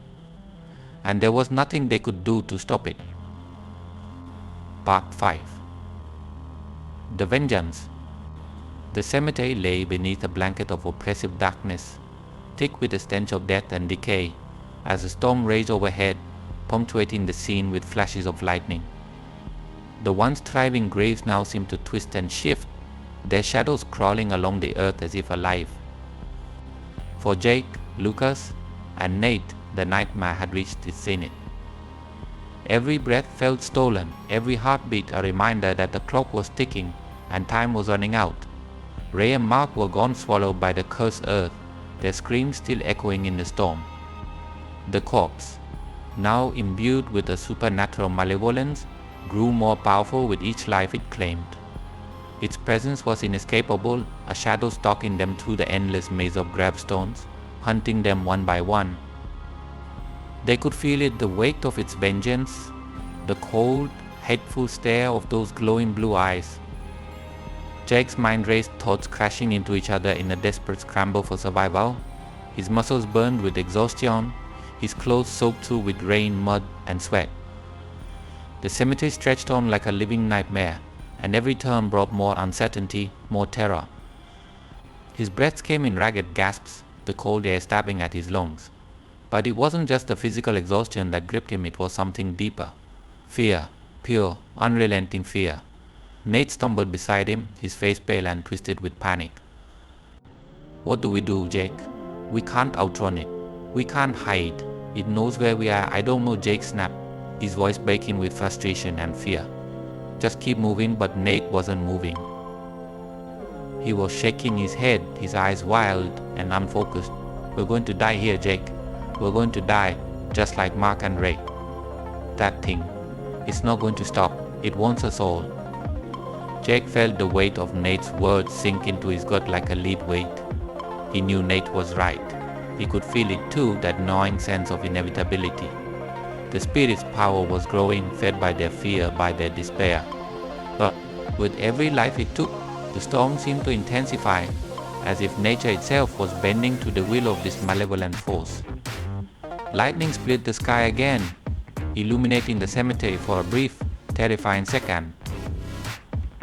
And there was nothing they could do to stop it. Part 5. The Vengeance. The cemetery lay beneath a blanket of oppressive darkness, thick with the stench of death and decay, as the storm raged overhead, punctuating the scene with flashes of lightning. The once thriving graves now seemed to twist and shift, their shadows crawling along the earth as if alive. For Jake, Lucas, and Nate, the nightmare had reached its zenith. Every breath felt stolen, every heartbeat a reminder that the clock was ticking and time was running out. Ray and Mark were gone, swallowed by the cursed earth, their screams still echoing in the storm. The corpse, now imbued with a supernatural malevolence, grew more powerful with each life it claimed. Its presence was inescapable, a shadow stalking them through the endless maze of gravestones, hunting them one by one. They could feel it, the weight of its vengeance, the cold, hateful stare of those glowing blue eyes. Jake's mind raced, thoughts crashing into each other in a desperate scramble for survival. His muscles burned with exhaustion, his clothes soaked through with rain, mud, and sweat. The cemetery stretched on like a living nightmare, and every turn brought more uncertainty, more terror. His breath came in ragged gasps, the cold air stabbing at his lungs. But it wasn't just the physical exhaustion that gripped him, it was something deeper. Fear, pure, unrelenting fear. Nate stumbled beside him, his face pale and twisted with panic. "What do we do, Jake? We can't outrun it. We can't hide. It knows where we are." "I don't know," Jake snapped, his voice breaking with frustration and fear. "Just keep moving," but Nate wasn't moving. He was shaking his head, his eyes wild and unfocused. "We're going to die here, Jake. We're going to die, just like Mark and Ray. That thing, it's not going to stop. It wants us all." Jake felt the weight of Nate's words sink into his gut like a lead weight. He knew Nate was right. He could feel it too, that gnawing sense of inevitability. The spirit's power was growing, fed by their fear, by their despair. But with every life it took, the storm seemed to intensify, as if nature itself was bending to the will of this malevolent force. Lightning split the sky again, illuminating the cemetery for a brief, terrifying second.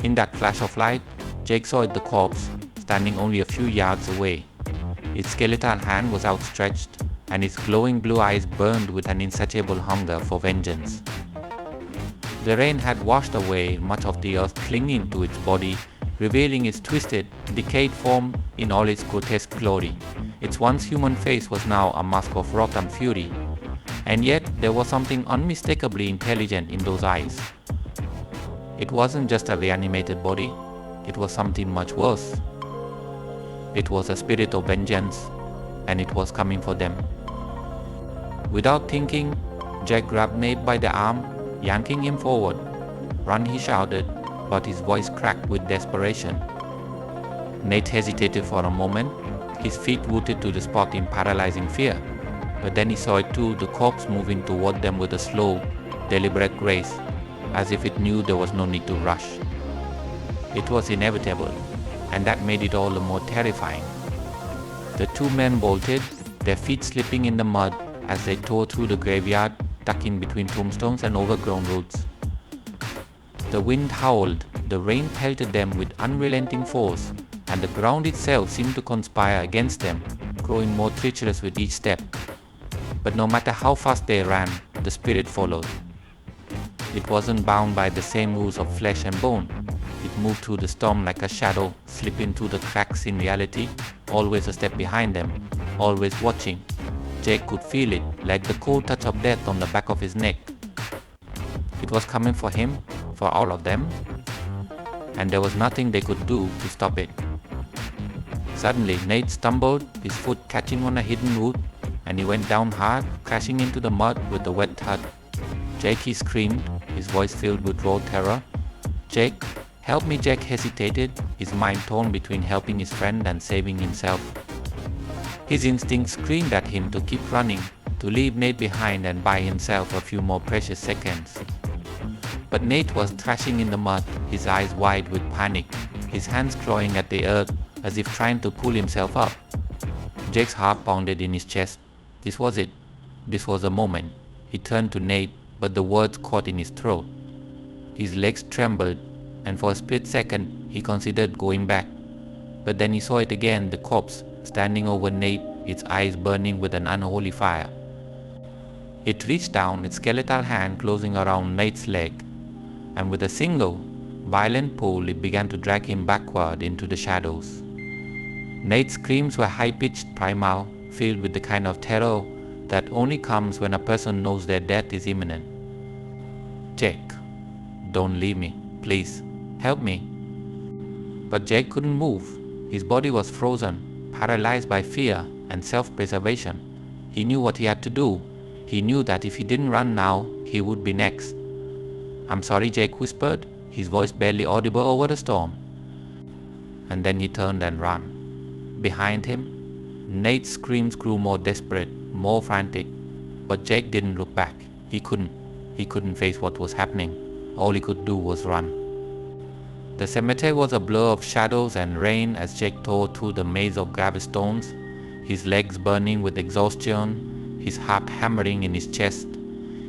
In that flash of light, Jake saw the corpse, standing only a few yards away. Its skeletal hand was outstretched, and its glowing blue eyes burned with an insatiable hunger for vengeance. The rain had washed away much of the earth clinging to its body, revealing its twisted, decayed form in all its grotesque glory. Its once human face was now a mask of wrath and fury, and yet there was something unmistakably intelligent in those eyes. It wasn't just a reanimated body, it was something much worse. It was a spirit of vengeance, and it was coming for them. Without thinking, Jack grabbed Nate by the arm, yanking him forward. "Run," he shouted, but his voice cracked with desperation. Nate hesitated for a moment, his feet rooted to the spot in paralyzing fear. But then he saw it too, the corpse moving toward them with a slow, deliberate grace, as if it knew there was no need to rush. It was inevitable, and that made it all the more terrifying. The two men bolted, their feet slipping in the mud as they tore through the graveyard, tucking between tombstones and overgrown roots. The wind howled, the rain pelted them with unrelenting force, and the ground itself seemed to conspire against them, growing more treacherous with each step. But no matter how fast they ran, the spirit followed. It wasn't bound by the same rules of flesh and bone. It moved through the storm like a shadow, slipping through the cracks in reality, always a step behind them, always watching. Jake could feel it, like the cold touch of death on the back of his neck. It was coming for him, for all of them, and there was nothing they could do to stop it. Suddenly, Nate stumbled, his foot catching on a hidden root, and he went down hard, crashing into the mud with a wet thud. "Jake," he screamed, his voice filled with raw terror. "Jake, help me." Jake hesitated, his mind torn between helping his friend and saving himself. His instinct screamed at him to keep running, to leave Nate behind and buy himself a few more precious seconds. But Nate was thrashing in the mud, his eyes wide with panic, his hands clawing at the earth as if trying to pull himself up. Jake's heart pounded in his chest. This was it. This was the moment. He turned to Nate, but the words caught in his throat. His legs trembled, and for a split second he considered going back. But then he saw it again, the corpse, standing over Nate, its eyes burning with an unholy fire. It reached down, its skeletal hand closing around Nate's leg, and with a single, violent pull it began to drag him backward into the shadows. Nate's screams were high-pitched, primal, filled with the kind of terror that only comes when a person knows their death is imminent. "Jake, don't leave me, please, help me." But Jake couldn't move. His body was frozen, paralyzed by fear and self-preservation. He knew what he had to do. He knew that if he didn't run now, he would be next. "I'm sorry," Jake whispered, his voice barely audible over the storm. And then he turned and ran. Behind him, Nate's screams grew more desperate, more frantic, but Jake didn't look back. He couldn't. He couldn't face what was happening. All he could do was run. The cemetery was a blur of shadows and rain as Jake tore through the maze of gravestones, his legs burning with exhaustion, his heart hammering in his chest.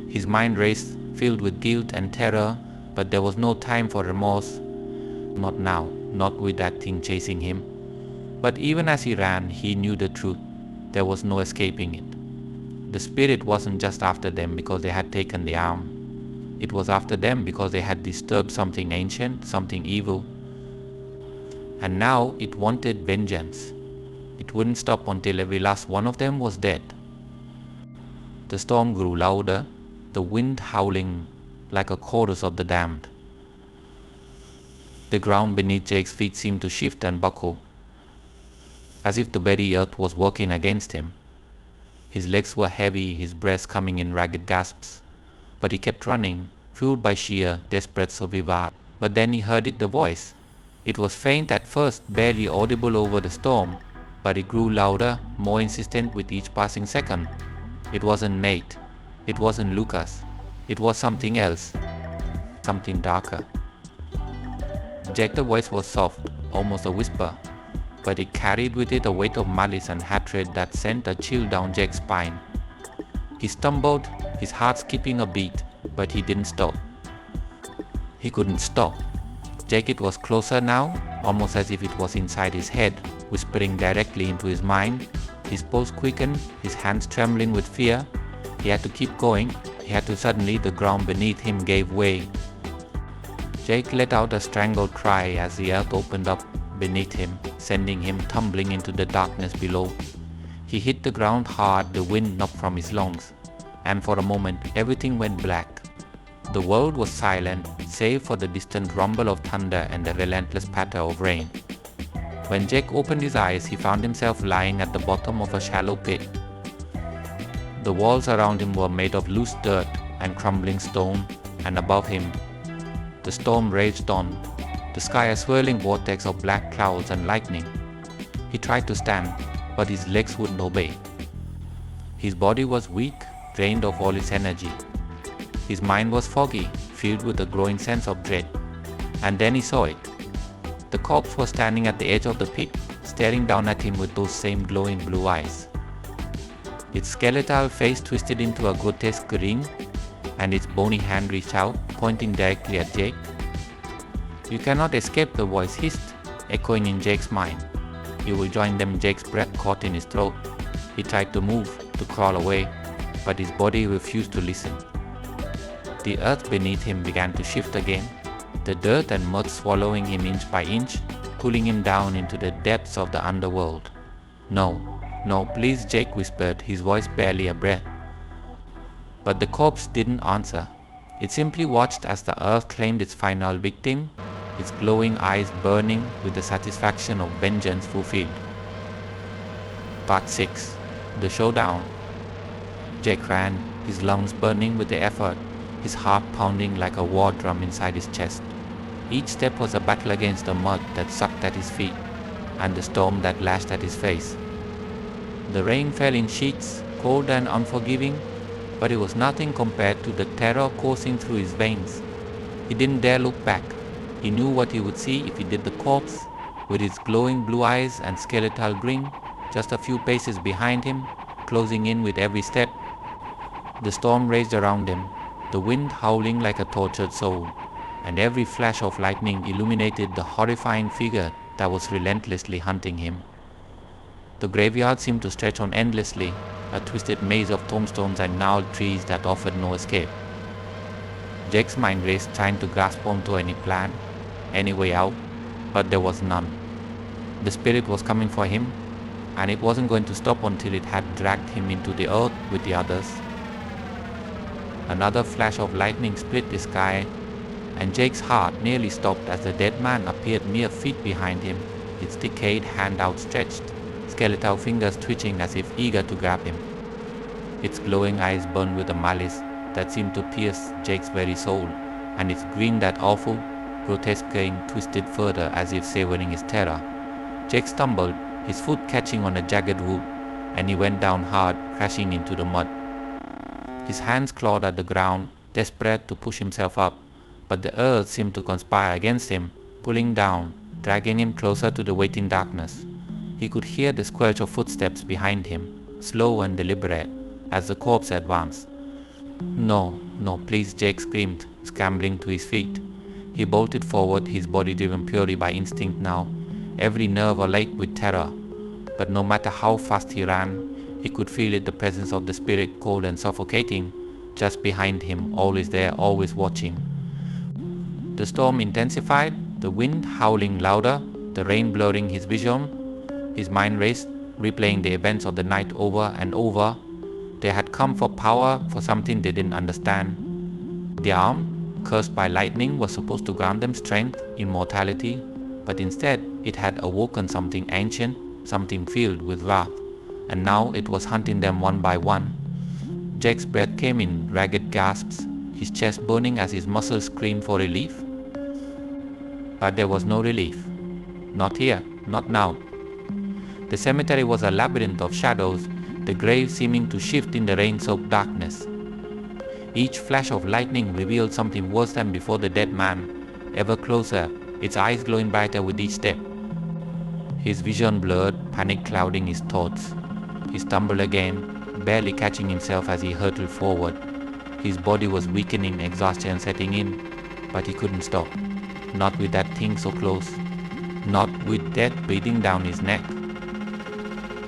His mind raced, filled with guilt and terror, but there was no time for remorse. Not now, not with that thing chasing him. But even as he ran, he knew the truth. There was no escaping it. The spirit wasn't just after them because they had taken the arm. It was after them because they had disturbed something ancient, something evil. And now it wanted vengeance. It wouldn't stop until every last one of them was dead. The storm grew louder, the wind howling like a chorus of the damned. The ground beneath Jake's feet seemed to shift and buckle, as if the very earth was working against him. His legs were heavy, his breath coming in ragged gasps. But he kept running, fueled by sheer, desperate survival. But then he heard the voice. It was faint at first, barely audible over the storm, but it grew louder, more insistent with each passing second. It wasn't Nate. It wasn't Lucas. It was something else. Something darker. Jake's voice was soft, almost a whisper, but it carried with it a weight of malice and hatred that sent a chill down Jake's spine. He stumbled, his heart skipping a beat, but he didn't stop. He couldn't stop. Jake it was closer now, almost as if it was inside his head, whispering directly into his mind. His pulse quickened, his hands trembling with fear. He had to keep going. Suddenly the ground beneath him gave way. Jake let out a strangled cry as the earth opened up beneath him, sending him tumbling into the darkness below. He hit the ground hard, the wind knocked from his lungs, and for a moment everything went black. The world was silent, save for the distant rumble of thunder and the relentless patter of rain. When Jake opened his eyes, he found himself lying at the bottom of a shallow pit. The walls around him were made of loose dirt and crumbling stone, and above him, the storm raged on, the sky a swirling vortex of black clouds and lightning. He tried to stand, but his legs wouldn't obey. His body was weak, drained of all its energy. His mind was foggy, filled with a growing sense of dread. And then he saw it. The corpse was standing at the edge of the pit, staring down at him with those same glowing blue eyes. Its skeletal face twisted into a grotesque grin, and its bony hand reached out, pointing directly at Jake. "You cannot escape," the voice hissed, echoing in Jake's mind. "You will join them." Jake's breath caught in his throat. He tried to move, to crawl away, but his body refused to listen. The earth beneath him began to shift again, the dirt and mud swallowing him inch by inch, pulling him down into the depths of the underworld. "No, no, please," Jake whispered, his voice barely a breath. But the corpse didn't answer. It simply watched as the earth claimed its final victim, its glowing eyes burning with the satisfaction of vengeance fulfilled. Part 6. The Showdown. Jake ran, his lungs burning with the effort, his heart pounding like a war drum inside his chest. Each step was a battle against the mud that sucked at his feet and the storm that lashed at his face. The rain fell in sheets, cold and unforgiving, but it was nothing compared to the terror coursing through his veins. He didn't dare look back. He knew what he would see if he did. The corpse, with its glowing blue eyes and skeletal grin, just a few paces behind him, closing in with every step. The storm raged around him, the wind howling like a tortured soul, and every flash of lightning illuminated the horrifying figure that was relentlessly hunting him. The graveyard seemed to stretch on endlessly, a twisted maze of tombstones and gnarled trees that offered no escape. Jake's mind raced, trying to grasp onto any plan, any way out, but there was none. The spirit was coming for him, and it wasn't going to stop until it had dragged him into the earth with the others. Another flash of lightning split the sky, and Jake's heart nearly stopped as the dead man appeared mere feet behind him, its decayed hand outstretched, skeletal fingers twitching as if eager to grab him. Its glowing eyes burned with a malice that seemed to pierce Jake's very soul, and its grin, that awful, grotesque grin, twisted further as if savoring his terror. Jake stumbled, his foot catching on a jagged wood, and he went down hard, crashing into the mud. His hands clawed at the ground, desperate to push himself up, but the earth seemed to conspire against him, pulling down, dragging him closer to the waiting darkness. He could hear the squelch of footsteps behind him, slow and deliberate, as the corpse advanced. "No, no, please," Jake screamed, scrambling to his feet. He bolted forward, his body driven purely by instinct now, every nerve alight with terror. But no matter how fast he ran, he could feel it, the presence of the spirit, cold and suffocating, just behind him, always there, always watching. The storm intensified, the wind howling louder, the rain blurring his vision. His mind raced, replaying the events of the night over and over. They had come for power, for something they didn't understand. The arm, cursed by lightning, was supposed to grant them strength, immortality, but instead it had awoken something ancient, something filled with wrath, and now it was hunting them one by one. Jake's breath came in ragged gasps, his chest burning as his muscles screamed for relief. But there was no relief. Not here, not now. The cemetery was a labyrinth of shadows, the grave seeming to shift in the rain-soaked darkness. Each flash of lightning revealed something worse than before. The dead man, ever closer, its eyes glowing brighter with each step. His vision blurred, panic clouding his thoughts. He stumbled again, barely catching himself as he hurtled forward. His body was weakening, exhaustion setting in, but he couldn't stop. Not with that thing so close. Not with death breathing down his neck.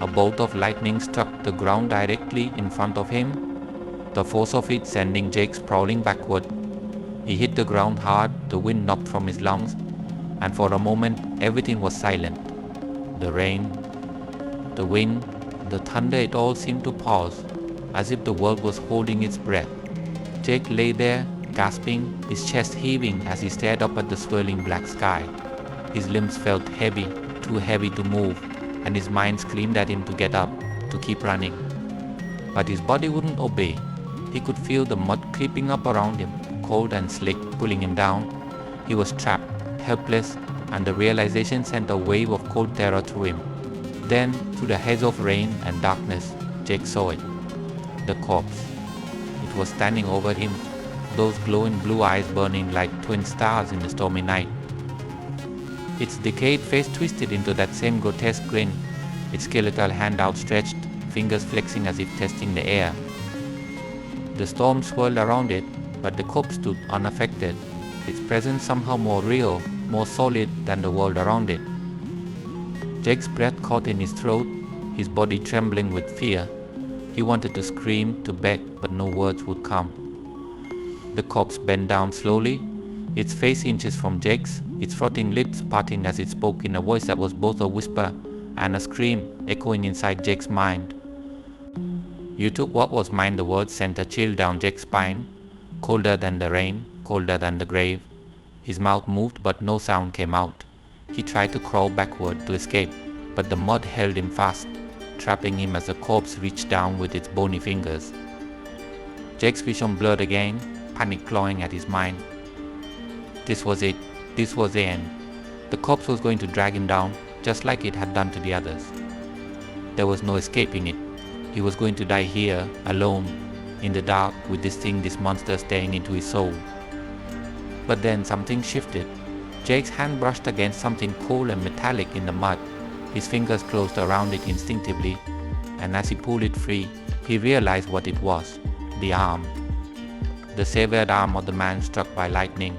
A bolt of lightning struck the ground directly in front of him, the force of it sending Jake sprawling backward. He hit the ground hard, the wind knocked from his lungs, and for a moment everything was silent. The rain, the wind, the thunder, it all seemed to pause, as if the world was holding its breath. Jake lay there, gasping, his chest heaving as he stared up at the swirling black sky. His limbs felt heavy, too heavy to move, and his mind screamed at him to get up, to keep running. But his body wouldn't obey. He could feel the mud creeping up around him, cold and slick, pulling him down. He was trapped, helpless, and the realization sent a wave of cold terror through him. Then, through the haze of rain and darkness, Jake saw it. The corpse. It was standing over him, those glowing blue eyes burning like twin stars in the stormy night. Its decayed face twisted into that same grotesque grin, its skeletal hand outstretched, fingers flexing as if testing the air. The storm swirled around it, but the corpse stood unaffected, its presence somehow more real, more solid than the world around it. Jake's breath caught in his throat, his body trembling with fear. He wanted to scream, to beg, but no words would come. The corpse bent down slowly, its face inches from Jake's, its frothing lips parting as it spoke in a voice that was both a whisper and a scream echoing inside Jake's mind. "You took what was mine," the words sent a chill down Jake's spine, colder than the rain, colder than the grave. His mouth moved but no sound came out. He tried to crawl backward to escape, but the mud held him fast, trapping him as the corpse reached down with its bony fingers. Jake's vision blurred again, panic clawing at his mind. This was it. This was the end. The corpse was going to drag him down, just like it had done to the others. There was no escaping it. He was going to die here, alone, in the dark, with this thing, this monster staring into his soul. But then something shifted. Jake's hand brushed against something cold and metallic in the mud. His fingers closed around it instinctively, and as he pulled it free, he realized what it was. The arm. The severed arm of the man struck by lightning.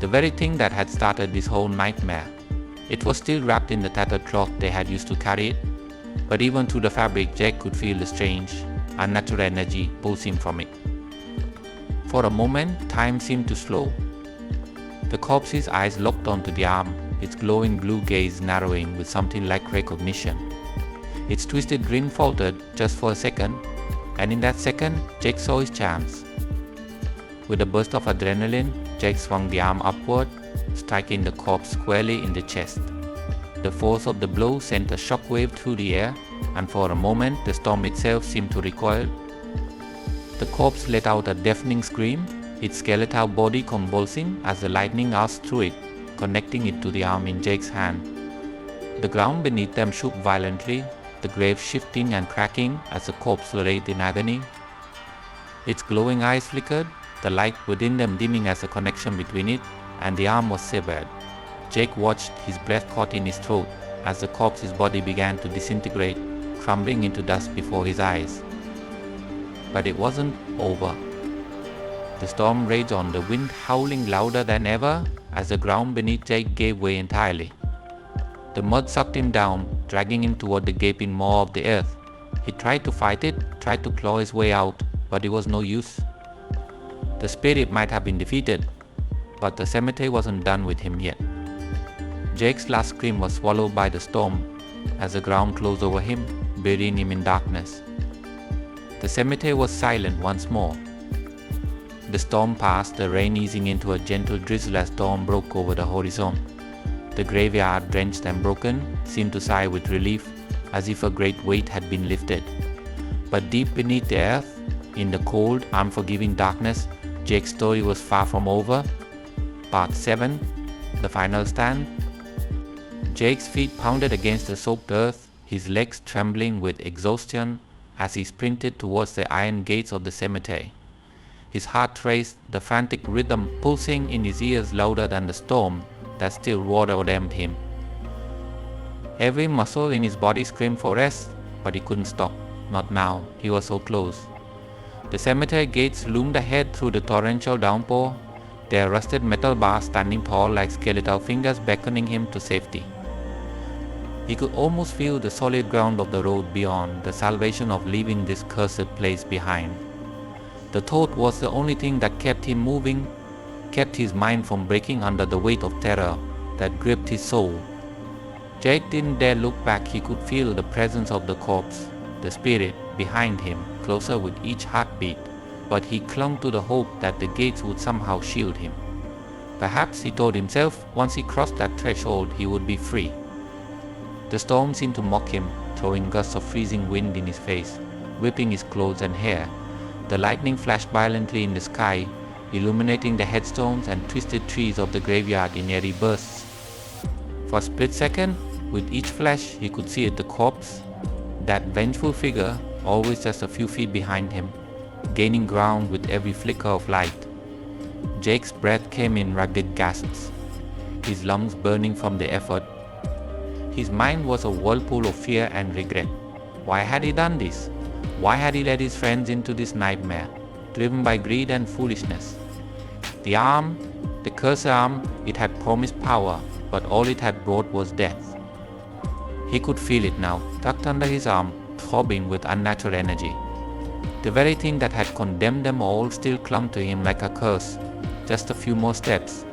The very thing that had started this whole nightmare. It was still wrapped in the tattered cloth they had used to carry it, but even through the fabric Jake could feel the strange, unnatural energy pulsing from it. For a moment, time seemed to slow. The corpse's eyes locked onto the arm, its glowing blue gaze narrowing with something like recognition. Its twisted grin faltered just for a second, and in that second, Jake saw his chance. With a burst of adrenaline, Jake swung the arm upward, striking the corpse squarely in the chest. The force of the blow sent a shockwave through the air, and for a moment the storm itself seemed to recoil. The corpse let out a deafening scream, its skeletal body convulsing as the lightning arced through it, connecting it to the arm in Jake's hand. The ground beneath them shook violently, the grave shifting and cracking as the corpse writhed in agony. Its glowing eyes flickered, the light within them dimming as the connection between it and the arm was severed. Jake watched, his breath caught in his throat as the corpse's body began to disintegrate, crumbling into dust before his eyes. But it wasn't over. The storm raged on, the wind howling louder than ever as the ground beneath Jake gave way entirely. The mud sucked him down, dragging him toward the gaping maw of the earth. He tried to fight it, tried to claw his way out, but it was no use. The spirit might have been defeated, but the cemetery wasn't done with him yet. Jake's last scream was swallowed by the storm as the ground closed over him, burying him in darkness. The cemetery was silent once more. The storm passed, the rain easing into a gentle drizzle as dawn broke over the horizon. The graveyard, drenched and broken, seemed to sigh with relief, as if a great weight had been lifted. But deep beneath the earth, in the cold, unforgiving darkness, Jake's story was far from over. Part 7, The Final Stand. Jake's feet pounded against the soaked earth, his legs trembling with exhaustion as he sprinted towards the iron gates of the cemetery. His heart raced, the frantic rhythm pulsing in his ears louder than the storm that still roared around him. Every muscle in his body screamed for rest, but he couldn't stop. Not now, he was so close. The cemetery gates loomed ahead through the torrential downpour, their rusted metal bars standing tall like skeletal fingers beckoning him to safety. He could almost feel the solid ground of the road beyond, the salvation of leaving this cursed place behind. The thought was the only thing that kept him moving, kept his mind from breaking under the weight of terror that gripped his soul. Jake didn't dare look back. He could feel the presence of the corpse, the spirit, behind him, closer with each heartbeat, but he clung to the hope that the gates would somehow shield him. Perhaps, he told himself, once he crossed that threshold, he would be free. The storm seemed to mock him, throwing gusts of freezing wind in his face, whipping his clothes and hair. The lightning flashed violently in the sky, illuminating the headstones and twisted trees of the graveyard in eerie bursts. For a split second, with each flash, he could see the corpse, that vengeful figure, always just a few feet behind him, gaining ground with every flicker of light. Jake's breath came in ragged gasps, his lungs burning from the effort. His mind was a whirlpool of fear and regret. Why had he done this? Why had he led his friends into this nightmare, driven by greed and foolishness? The arm, the cursed arm, it had promised power, but all it had brought was death. He could feel it now, tucked under his arm, throbbing with unnatural energy. The very thing that had condemned them all still clung to him like a curse. Just a few more steps.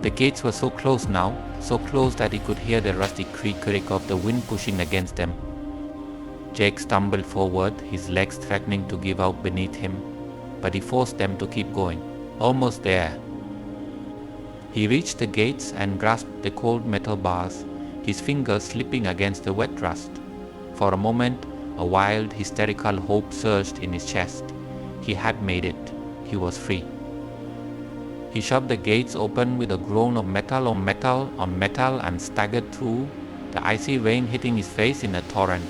The gates were so close now, so close that he could hear the rusty creak of the wind pushing against them. Jake stumbled forward, his legs threatening to give out beneath him, but he forced them to keep going. Almost there. He reached the gates and grasped the cold metal bars, his fingers slipping against the wet rust. For a moment, a wild, hysterical hope surged in his chest. He had made it. He was free. He shoved the gates open with a groan of metal on metal on metal and staggered through, the icy rain hitting his face in a torrent.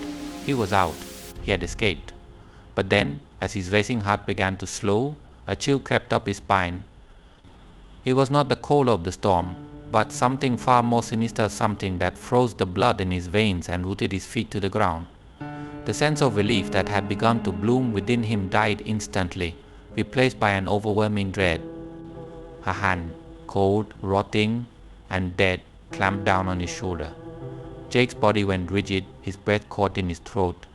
He was out. He had escaped. But then, as his racing heart began to slow, a chill crept up his spine. It was not the cold of the storm, but something far more sinister, something that froze the blood in his veins and rooted his feet to the ground. The sense of relief that had begun to bloom within him died instantly, replaced by an overwhelming dread. A hand, cold, rotting, and dead, clamped down on his shoulder. Jake's body went rigid, his breath caught in his throat.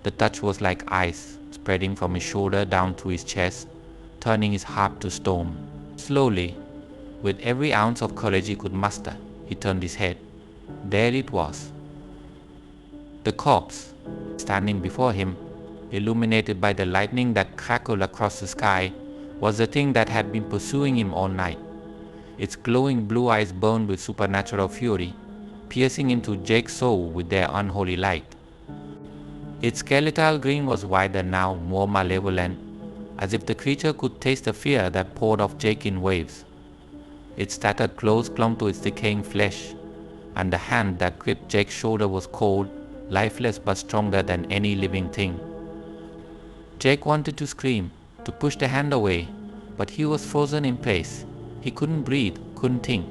The touch was like ice, spreading from his shoulder down through his chest, turning his heart to stone. Slowly, with every ounce of courage he could muster, he turned his head. There it was. The corpse, standing before him, illuminated by the lightning that crackled across the sky, was the thing that had been pursuing him all night. Its glowing blue eyes burned with supernatural fury, piercing into Jake's soul with their unholy light. Its skeletal grin was wider now, more malevolent, as if the creature could taste the fear that poured off Jake in waves. Its tattered clothes clung to its decaying flesh, and the hand that gripped Jake's shoulder was cold, lifeless but stronger than any living thing. Jake wanted to scream, to push the hand away, but he was frozen in place. He couldn't breathe, couldn't think.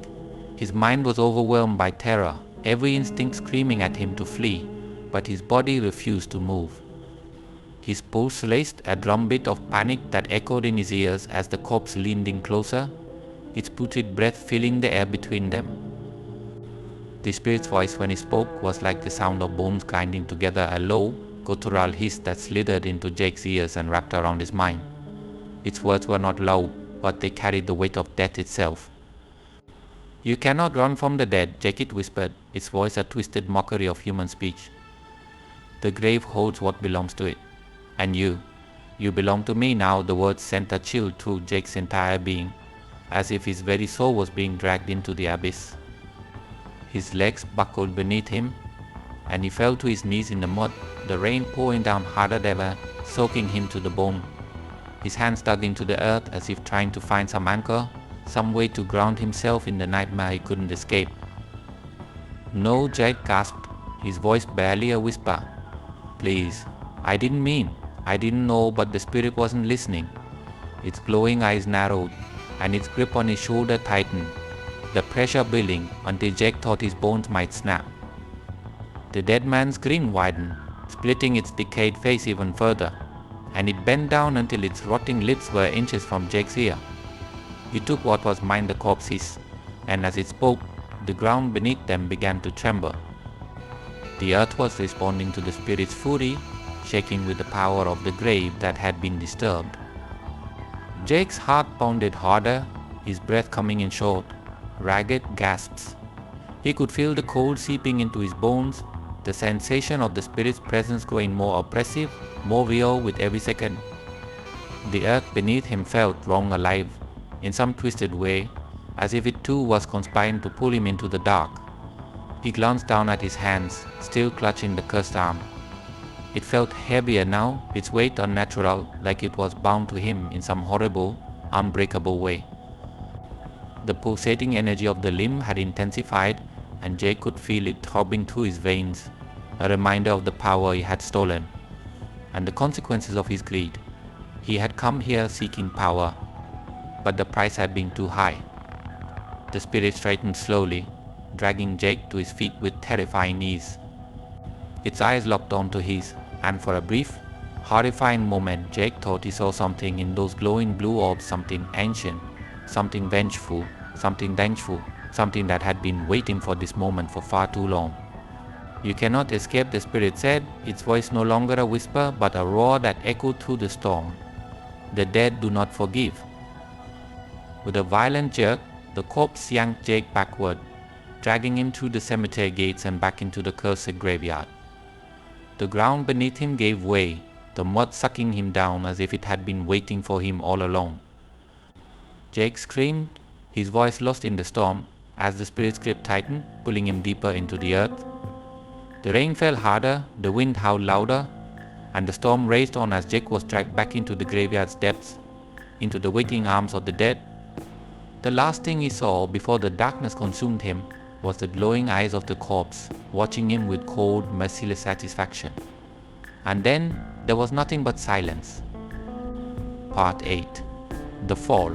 His mind was overwhelmed by terror, every instinct screaming at him to flee, but his body refused to move. His pulse raced, a drumbeat of panic that echoed in his ears as the corpse leaned in closer, its putrid breath filling the air between them. The spirit's voice when he spoke was like the sound of bones grinding together, a low, guttural hiss that slithered into Jake's ears and wrapped around his mind. Its words were not loud, but they carried the weight of death itself. "You cannot run from the dead," Jake whispered, its voice a twisted mockery of human speech. "The grave holds what belongs to it. And you belong to me now." The words sent a chill through Jake's entire being, as if his very soul was being dragged into the abyss. His legs buckled beneath him, and he fell to his knees in the mud, the rain pouring down harder than ever, soaking him to the bone. His hands dug into the earth as if trying to find some anchor, some way to ground himself in the nightmare he couldn't escape. "No," Jake gasped, his voice barely a whisper. "Please, I didn't mean. I didn't know," but the spirit wasn't listening. Its glowing eyes narrowed, and its grip on his shoulder tightened, the pressure building until Jake thought his bones might snap. The dead man's grin widened, splitting its decayed face even further, and it bent down until its rotting lips were inches from Jake's ear. He took what was mine, the corpse hissed, and as it spoke, the ground beneath them began to tremble. The earth was responding to the spirit's fury, shaking with the power of the grave that had been disturbed. Jake's heart pounded harder, his breath coming in short, ragged gasps. He could feel the cold seeping into his bones, the sensation of the spirit's presence growing more oppressive, more real with every second. The earth beneath him felt wrung alive, in some twisted way, as if it too was conspiring to pull him into the dark. He glanced down at his hands, still clutching the cursed arm. It felt heavier now, its weight unnatural, like it was bound to him in some horrible, unbreakable way. The pulsating energy of the limb had intensified, and Jake could feel it throbbing through his veins, a reminder of the power he had stolen, and the consequences of his greed. He had come here seeking power, but the price had been too high. The spirit straightened slowly, dragging Jake to his feet with terrifying ease. Its eyes locked onto his, and for a brief, horrifying moment Jake thought he saw something in those glowing blue orbs, something ancient, something vengeful, something that had been waiting for this moment for far too long. "You cannot escape," the spirit said, its voice no longer a whisper but a roar that echoed through the storm. "The dead do not forgive." With a violent jerk, the corpse yanked Jake backward, dragging him through the cemetery gates and back into the cursed graveyard. The ground beneath him gave way, the mud sucking him down as if it had been waiting for him all along. Jake screamed, his voice lost in the storm, as the spirit's grip tightened, pulling him deeper into the earth. The rain fell harder, the wind howled louder, and the storm raged on as Jake was dragged back into the graveyard's depths, into the waiting arms of the dead. The last thing he saw before the darkness consumed him was the glowing eyes of the corpse, watching him with cold, merciless satisfaction. And then there was nothing but silence. Part 8. The Fall.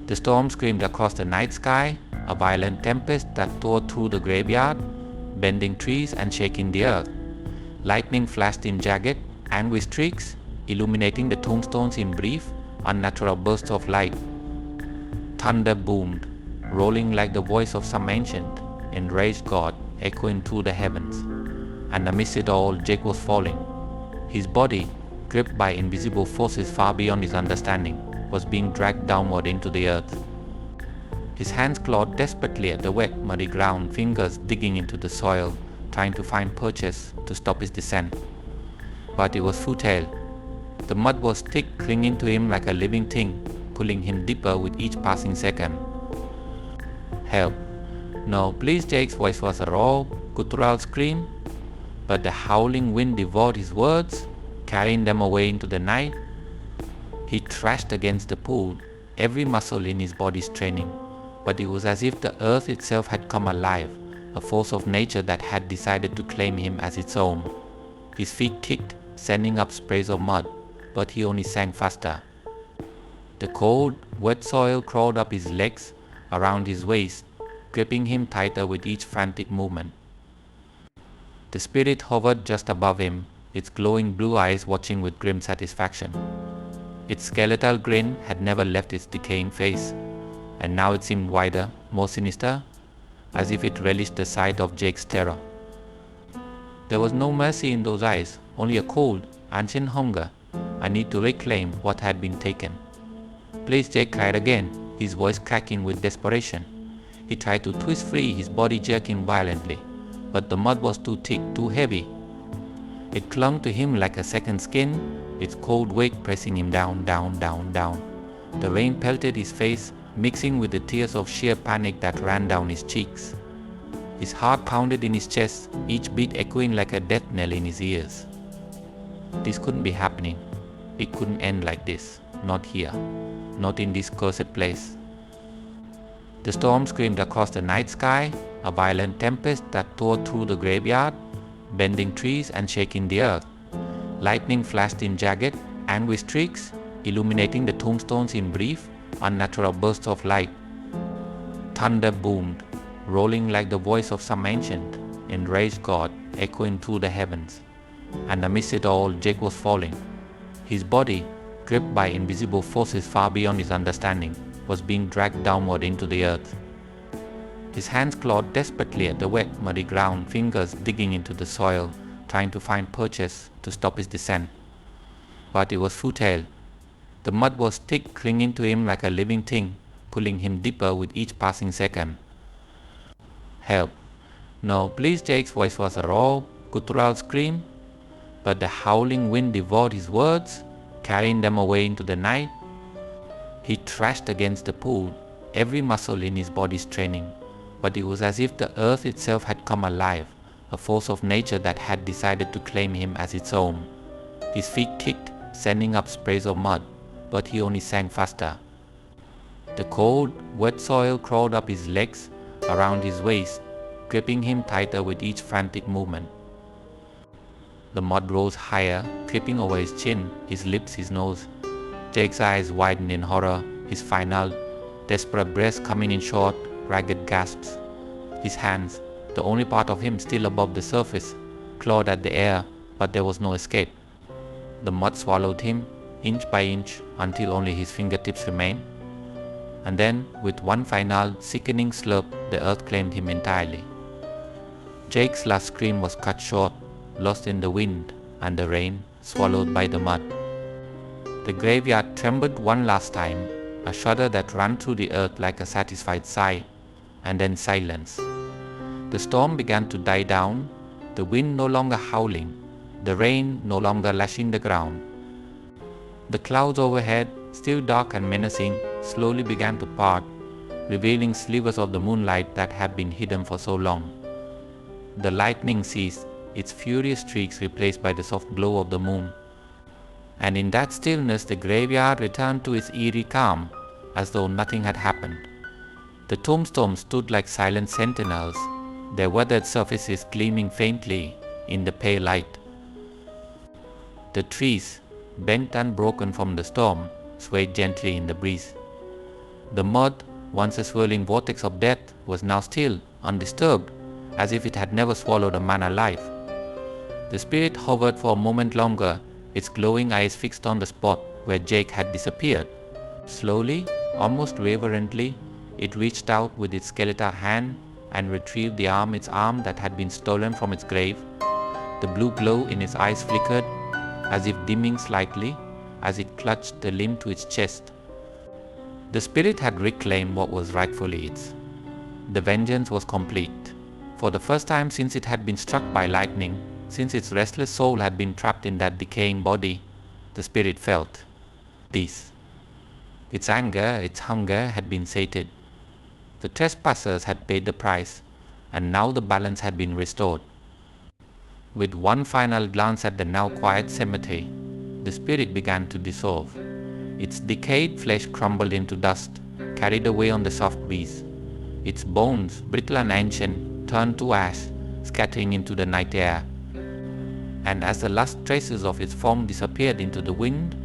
The storm screamed across the night sky, a violent tempest that tore through the graveyard, bending trees and shaking the earth. Lightning flashed in jagged, angry streaks, illuminating the tombstones in brief, unnatural bursts of light. Thunder boomed, rolling like the voice of some ancient, enraged god echoing through the heavens. And amidst it all, Jake was falling. His body, gripped by invisible forces far beyond his understanding, was being dragged downward into the earth. His hands clawed desperately at the wet, muddy ground, fingers digging into the soil, trying to find purchase to stop his descent. But it was futile. The mud was thick, clinging to him like a living thing, pulling him deeper with each passing second. "Help. No, please," Jake's voice was a raw, guttural scream, but the howling wind devoured his words, carrying them away into the night. He thrashed against the pool, every muscle in his body straining, but it was as if the earth itself had come alive, a force of nature that had decided to claim him as its own. His feet kicked, sending up sprays of mud, but he only sank faster. The cold, wet soil crawled up his legs, around his waist, gripping him tighter with each frantic movement. The spirit hovered just above him, its glowing blue eyes watching with grim satisfaction. Its skeletal grin had never left its decaying face, and now it seemed wider, more sinister, as if it relished the sight of Jake's terror. There was no mercy in those eyes, only a cold, ancient hunger, a need to reclaim what had been taken. "Please," Jake cried again, his voice cracking with desperation. He tried to twist free, his body jerking violently, but the mud was too thick, too heavy. It clung to him like a second skin, its cold weight pressing him down, down, down, down. The rain pelted his face, mixing with the tears of sheer panic that ran down his cheeks. His heart pounded in his chest, each beat echoing like a death knell in his ears. This couldn't be happening. It couldn't end like this. Not here. Not in this cursed place. The storm screamed across the night sky, a violent tempest that tore through the graveyard, bending trees and shaking the earth. Lightning flashed in jagged, angry streaks, illuminating the tombstones in brief, unnatural bursts of light. Thunder boomed, rolling like the voice of some ancient, enraged god echoing through the heavens. And amidst it all, Jake was falling. His body, gripped by invisible forces far beyond his understanding, was being dragged downward into the earth. His hands clawed desperately at the wet, muddy ground, fingers digging into the soil, trying to find purchase to stop his descent. But it was futile. The mud was thick, clinging to him like a living thing, pulling him deeper with each passing second. Help. No, please, Jake's voice was a raw, guttural scream, but the howling wind devoured his words, carrying them away into the night. He thrashed against the pool, every muscle in his body straining, but it was as if the earth itself had come alive, a force of nature that had decided to claim him as its own. His feet kicked, sending up sprays of mud, but he only sank faster. The cold, wet soil crawled up his legs, around his waist, gripping him tighter with each frantic movement. The mud rose higher, creeping over his chin, his lips, his nose. Jake's eyes widened in horror, his final, desperate breaths coming in short, ragged gasps. His hands, the only part of him still above the surface, clawed at the air, but there was no escape. The mud swallowed him, inch by inch, until only his fingertips remained. And then, with one final, sickening slurp, the earth claimed him entirely. Jake's last scream was cut short, lost in the wind and the rain, swallowed by the mud. The graveyard trembled one last time, a shudder that ran through the earth like a satisfied sigh, and then silence. The storm began to die down, the wind no longer howling, the rain no longer lashing the ground. The clouds overhead, still dark and menacing, slowly began to part, revealing slivers of the moonlight that had been hidden for so long. The lightning ceased, its furious streaks replaced by the soft glow of the moon. And in that stillness the graveyard returned to its eerie calm, as though nothing had happened. The tombstones stood like silent sentinels, their weathered surfaces gleaming faintly in the pale light. The trees, bent and broken from the storm, swayed gently in the breeze. The mud, once a swirling vortex of death, was now still, undisturbed, as if it had never swallowed a man alive. The spirit hovered for a moment longer, its glowing eyes fixed on the spot where Jake had disappeared. Slowly, almost reverently, it reached out with its skeletal hand and retrieved its arm that had been stolen from its grave. The blue glow in its eyes flickered, as if dimming slightly, as it clutched the limb to its chest. The spirit had reclaimed what was rightfully its. The vengeance was complete. For the first time since it had been struck by lightning, since its restless soul had been trapped in that decaying body, the spirit felt peace. Its anger, its hunger had been sated. The trespassers had paid the price, and now the balance had been restored. With one final glance at the now quiet cemetery, the spirit began to dissolve. Its decayed flesh crumbled into dust, carried away on the soft breeze. Its bones, brittle and ancient, turned to ash, scattering into the night air. And as the last traces of its form disappeared into the wind,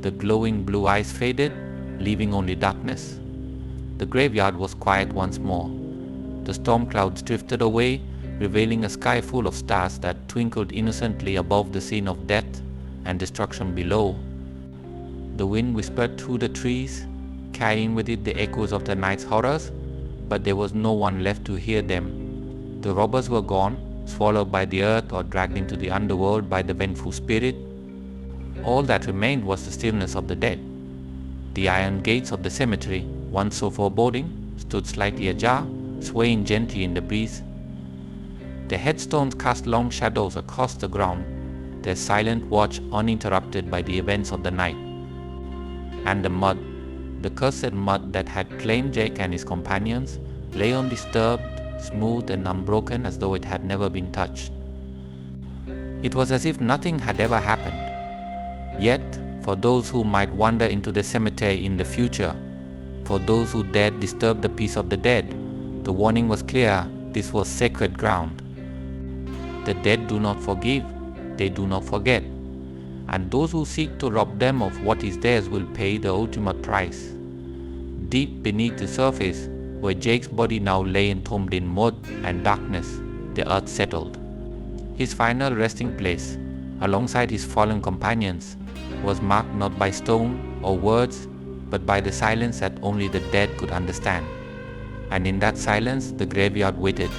the glowing blue eyes faded, leaving only darkness. The graveyard was quiet once more. The storm clouds drifted away, revealing a sky full of stars that twinkled innocently above the scene of death and destruction below. The wind whispered through the trees, carrying with it the echoes of the night's horrors, but there was no one left to hear them. The robbers were gone, swallowed by the earth or dragged into the underworld by the vengeful spirit. All that remained was the stillness of the dead. The iron gates of the cemetery, once so foreboding, stood slightly ajar, swaying gently in the breeze. The headstones cast long shadows across the ground, their silent watch uninterrupted by the events of the night. And the mud, the cursed mud that had claimed Jake and his companions, lay undisturbed, smooth and unbroken as though it had never been touched. It was as if nothing had ever happened. Yet, for those who might wander into the cemetery in the future, for those who dared disturb the peace of the dead, the warning was clear: this was sacred ground. The dead do not forgive, they do not forget, and those who seek to rob them of what is theirs will pay the ultimate price. Deep beneath the surface, where Jake's body now lay entombed in mud and darkness, the earth settled. His final resting place, alongside his fallen companions, was marked not by stone or words, but by the silence that only the dead could understand. And in that silence, the graveyard waited.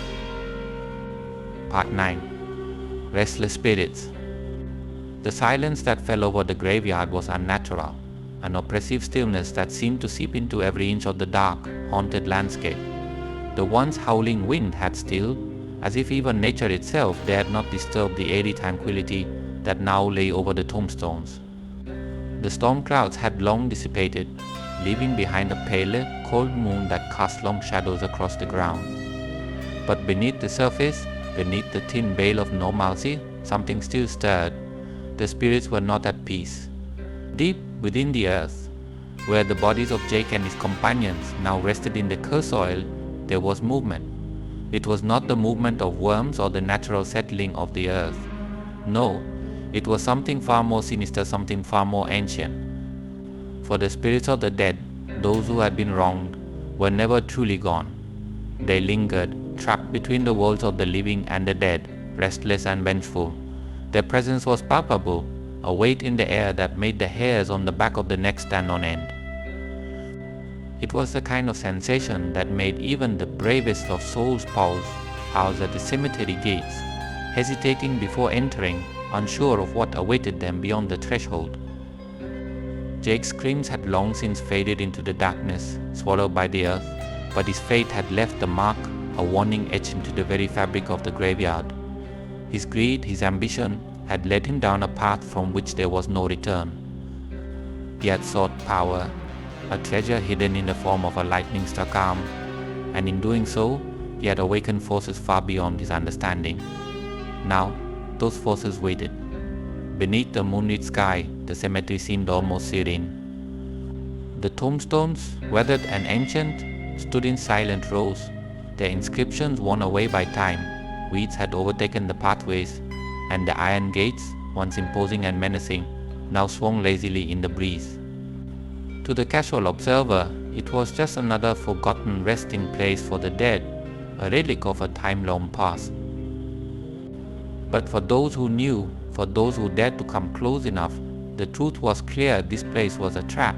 Part 9. Restless Spirits. The silence that fell over the graveyard was unnatural, an oppressive stillness that seemed to seep into every inch of the dark, haunted landscape. The once howling wind had stilled, as if even nature itself dared not disturb the airy tranquility that now lay over the tombstones. The storm clouds had long dissipated, leaving behind a pale, cold moon that cast long shadows across the ground. But beneath the surface, beneath the thin veil of normalcy, something still stirred. The spirits were not at peace. Deep within the earth, where the bodies of Jake and his companions now rested in the cursed soil, there was movement. It was not the movement of worms or the natural settling of the earth. No, it was something far more sinister, something far more ancient. For the spirits of the dead, those who had been wronged, were never truly gone. They lingered, trapped between the worlds of the living and the dead, restless and vengeful. Their presence was palpable, a weight in the air that made the hairs on the back of the neck stand on end. It was the kind of sensation that made even the bravest of souls pause at the cemetery gates, hesitating before entering, unsure of what awaited them beyond the threshold. Jake's screams had long since faded into the darkness, swallowed by the earth, but his fate had left a mark, a warning etched into the very fabric of the graveyard. His greed, his ambition, had led him down a path from which there was no return. He had sought power, a treasure hidden in the form of a lightning-struck arm, and in doing so, he had awakened forces far beyond his understanding. Now, those forces waited. Beneath the moonlit sky, the cemetery seemed almost serene. The tombstones, weathered and ancient, stood in silent rows, their inscriptions worn away by time. Weeds had overtaken the pathways, and the iron gates, once imposing and menacing, now swung lazily in the breeze. To the casual observer, it was just another forgotten resting place for the dead, a relic of a time long past. But for those who knew, for those who dared to come close enough, the truth was clear: this place was a trap,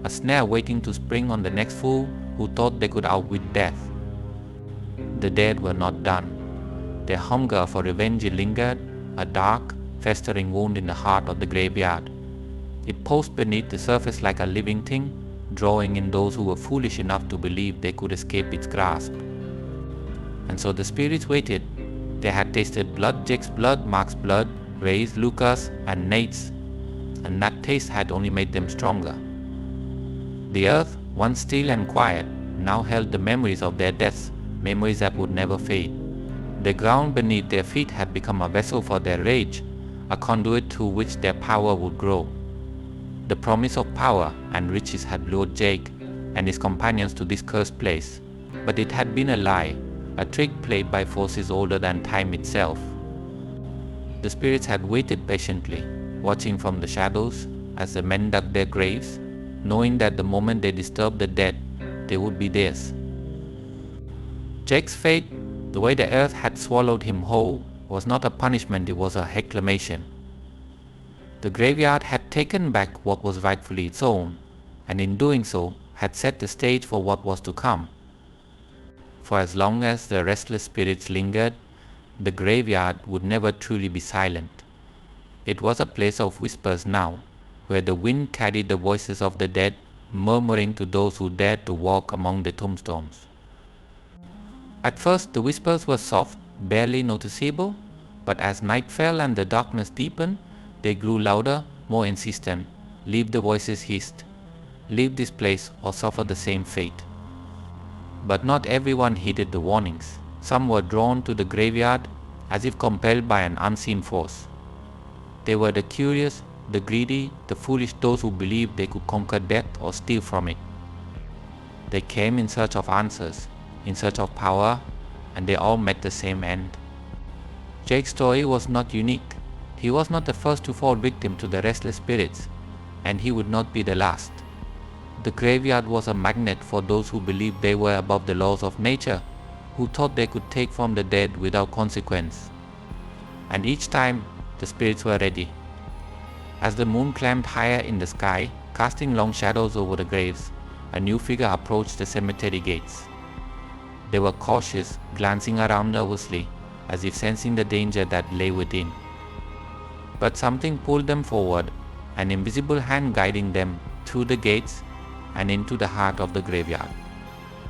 a snare waiting to spring on the next fool who thought they could outwit death. The dead were not done. Their hunger for revenge lingered, a dark, festering wound in the heart of the graveyard. It posed beneath the surface like a living thing, drawing in those who were foolish enough to believe they could escape its grasp. And so the spirits waited. They had tasted blood, Jake's blood, Mark's blood, Ray's, Lucas, and Nate's, and that taste had only made them stronger. The earth, once still and quiet, now held the memories of their deaths, memories that would never fade. The ground beneath their feet had become a vessel for their rage, a conduit through which their power would grow. The promise of power and riches had lured Jake and his companions to this cursed place, but it had been a lie, a trick played by forces older than time itself. The spirits had waited patiently, watching from the shadows as the men dug their graves, knowing that the moment they disturbed the dead, they would be theirs. Jake's fate, the way the earth had swallowed him whole, was not a punishment, it was a reclamation. The graveyard had taken back what was rightfully its own, and in doing so had set the stage for what was to come. For as long as the restless spirits lingered, the graveyard would never truly be silent. It was a place of whispers now, where the wind carried the voices of the dead, murmuring to those who dared to walk among the tombstones. At first the whispers were soft, barely noticeable, but as night fell and the darkness deepened, they grew louder, more insistent. Leave, the voices hissed. Leave this place or suffer the same fate. But not everyone heeded the warnings. Some were drawn to the graveyard as if compelled by an unseen force. They were the curious, the greedy, the foolish, those who believed they could conquer death or steal from it. They came in search of answers, in search of power, and they all met the same end. Jake's story was not unique. He was not the first to fall victim to the restless spirits, and he would not be the last. The graveyard was a magnet for those who believed they were above the laws of nature, who thought they could take from the dead without consequence. And each time, the spirits were ready. As the moon climbed higher in the sky, Casting long shadows over the graves, a new figure approached the cemetery gates. They were cautious, glancing around nervously, as if sensing the danger that lay within. But something pulled them forward, an invisible hand guiding them through the gates and into the heart of the graveyard.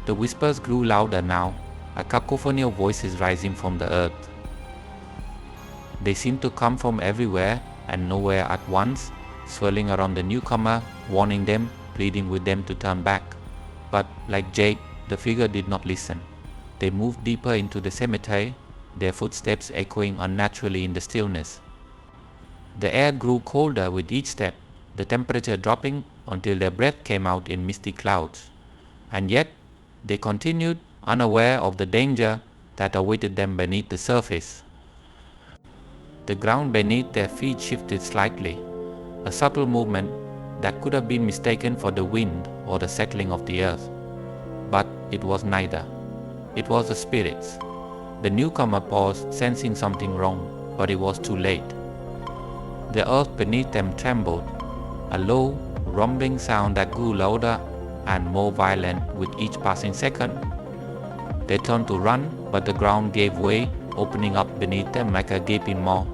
The whispers grew louder now, a cacophony of voices rising from the earth. They seemed to come from everywhere and nowhere at once, swirling around the newcomer, warning them, pleading with them to turn back. But like Jake, the figure did not listen. They moved deeper into the cemetery, their footsteps echoing unnaturally in the stillness. The air grew colder with each step, the temperature dropping until their breath came out in misty clouds. And yet, they continued, unaware of the danger that awaited them beneath the surface. The ground beneath their feet shifted slightly, a subtle movement that could have been mistaken for the wind or the settling of the earth. But it was neither. It was the spirits. The newcomer paused, sensing something wrong, but it was too late. The earth beneath them trembled, a low, rumbling sound that grew louder and more violent with each passing second. They turned to run, but the ground gave way, opening up beneath them like a gaping maw.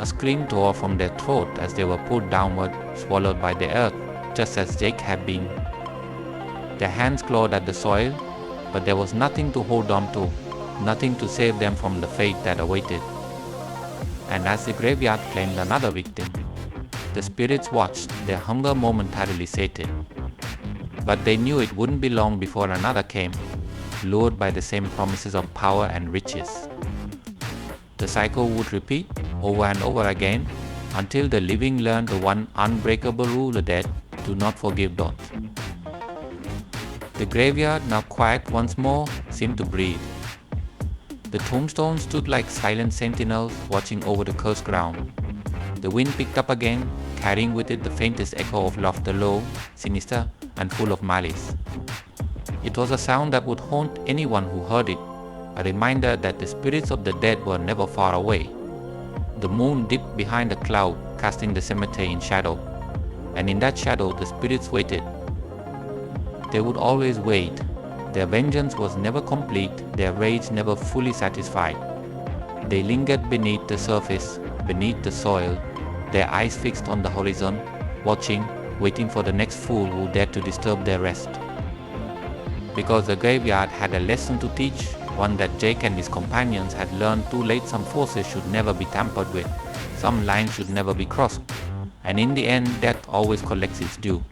A scream tore from their throat as they were pulled downward, swallowed by the earth, just as Jake had been. Their hands clawed at the soil, but there was nothing to hold on to, nothing to save them from the fate that awaited. And as the graveyard claimed another victim, the spirits watched, their hunger momentarily sated. But they knew it wouldn't be long before another came, lured by the same promises of power and riches. The cycle would repeat over and over again until the living learned the one unbreakable rule: the dead do not forgive those. The graveyard, now quiet once more, seemed to breathe. The tombstones stood like silent sentinels watching over the cursed ground. The wind picked up again, carrying with it the faintest echo of laughter, low, sinister, and full of malice. It was a sound that would haunt anyone who heard it, a reminder that the spirits of the dead were never far away. The moon dipped behind a cloud, casting the cemetery in shadow, and in that shadow the spirits waited. They would always wait. Their vengeance was never complete, their rage never fully satisfied. They lingered beneath the surface, beneath the soil, their eyes fixed on the horizon, watching, waiting for the next fool who dared to disturb their rest. Because the graveyard had a lesson to teach, one that Jake and his companions had learned too late. Some forces should never be tampered with, some lines should never be crossed, and in the end death always collects its due.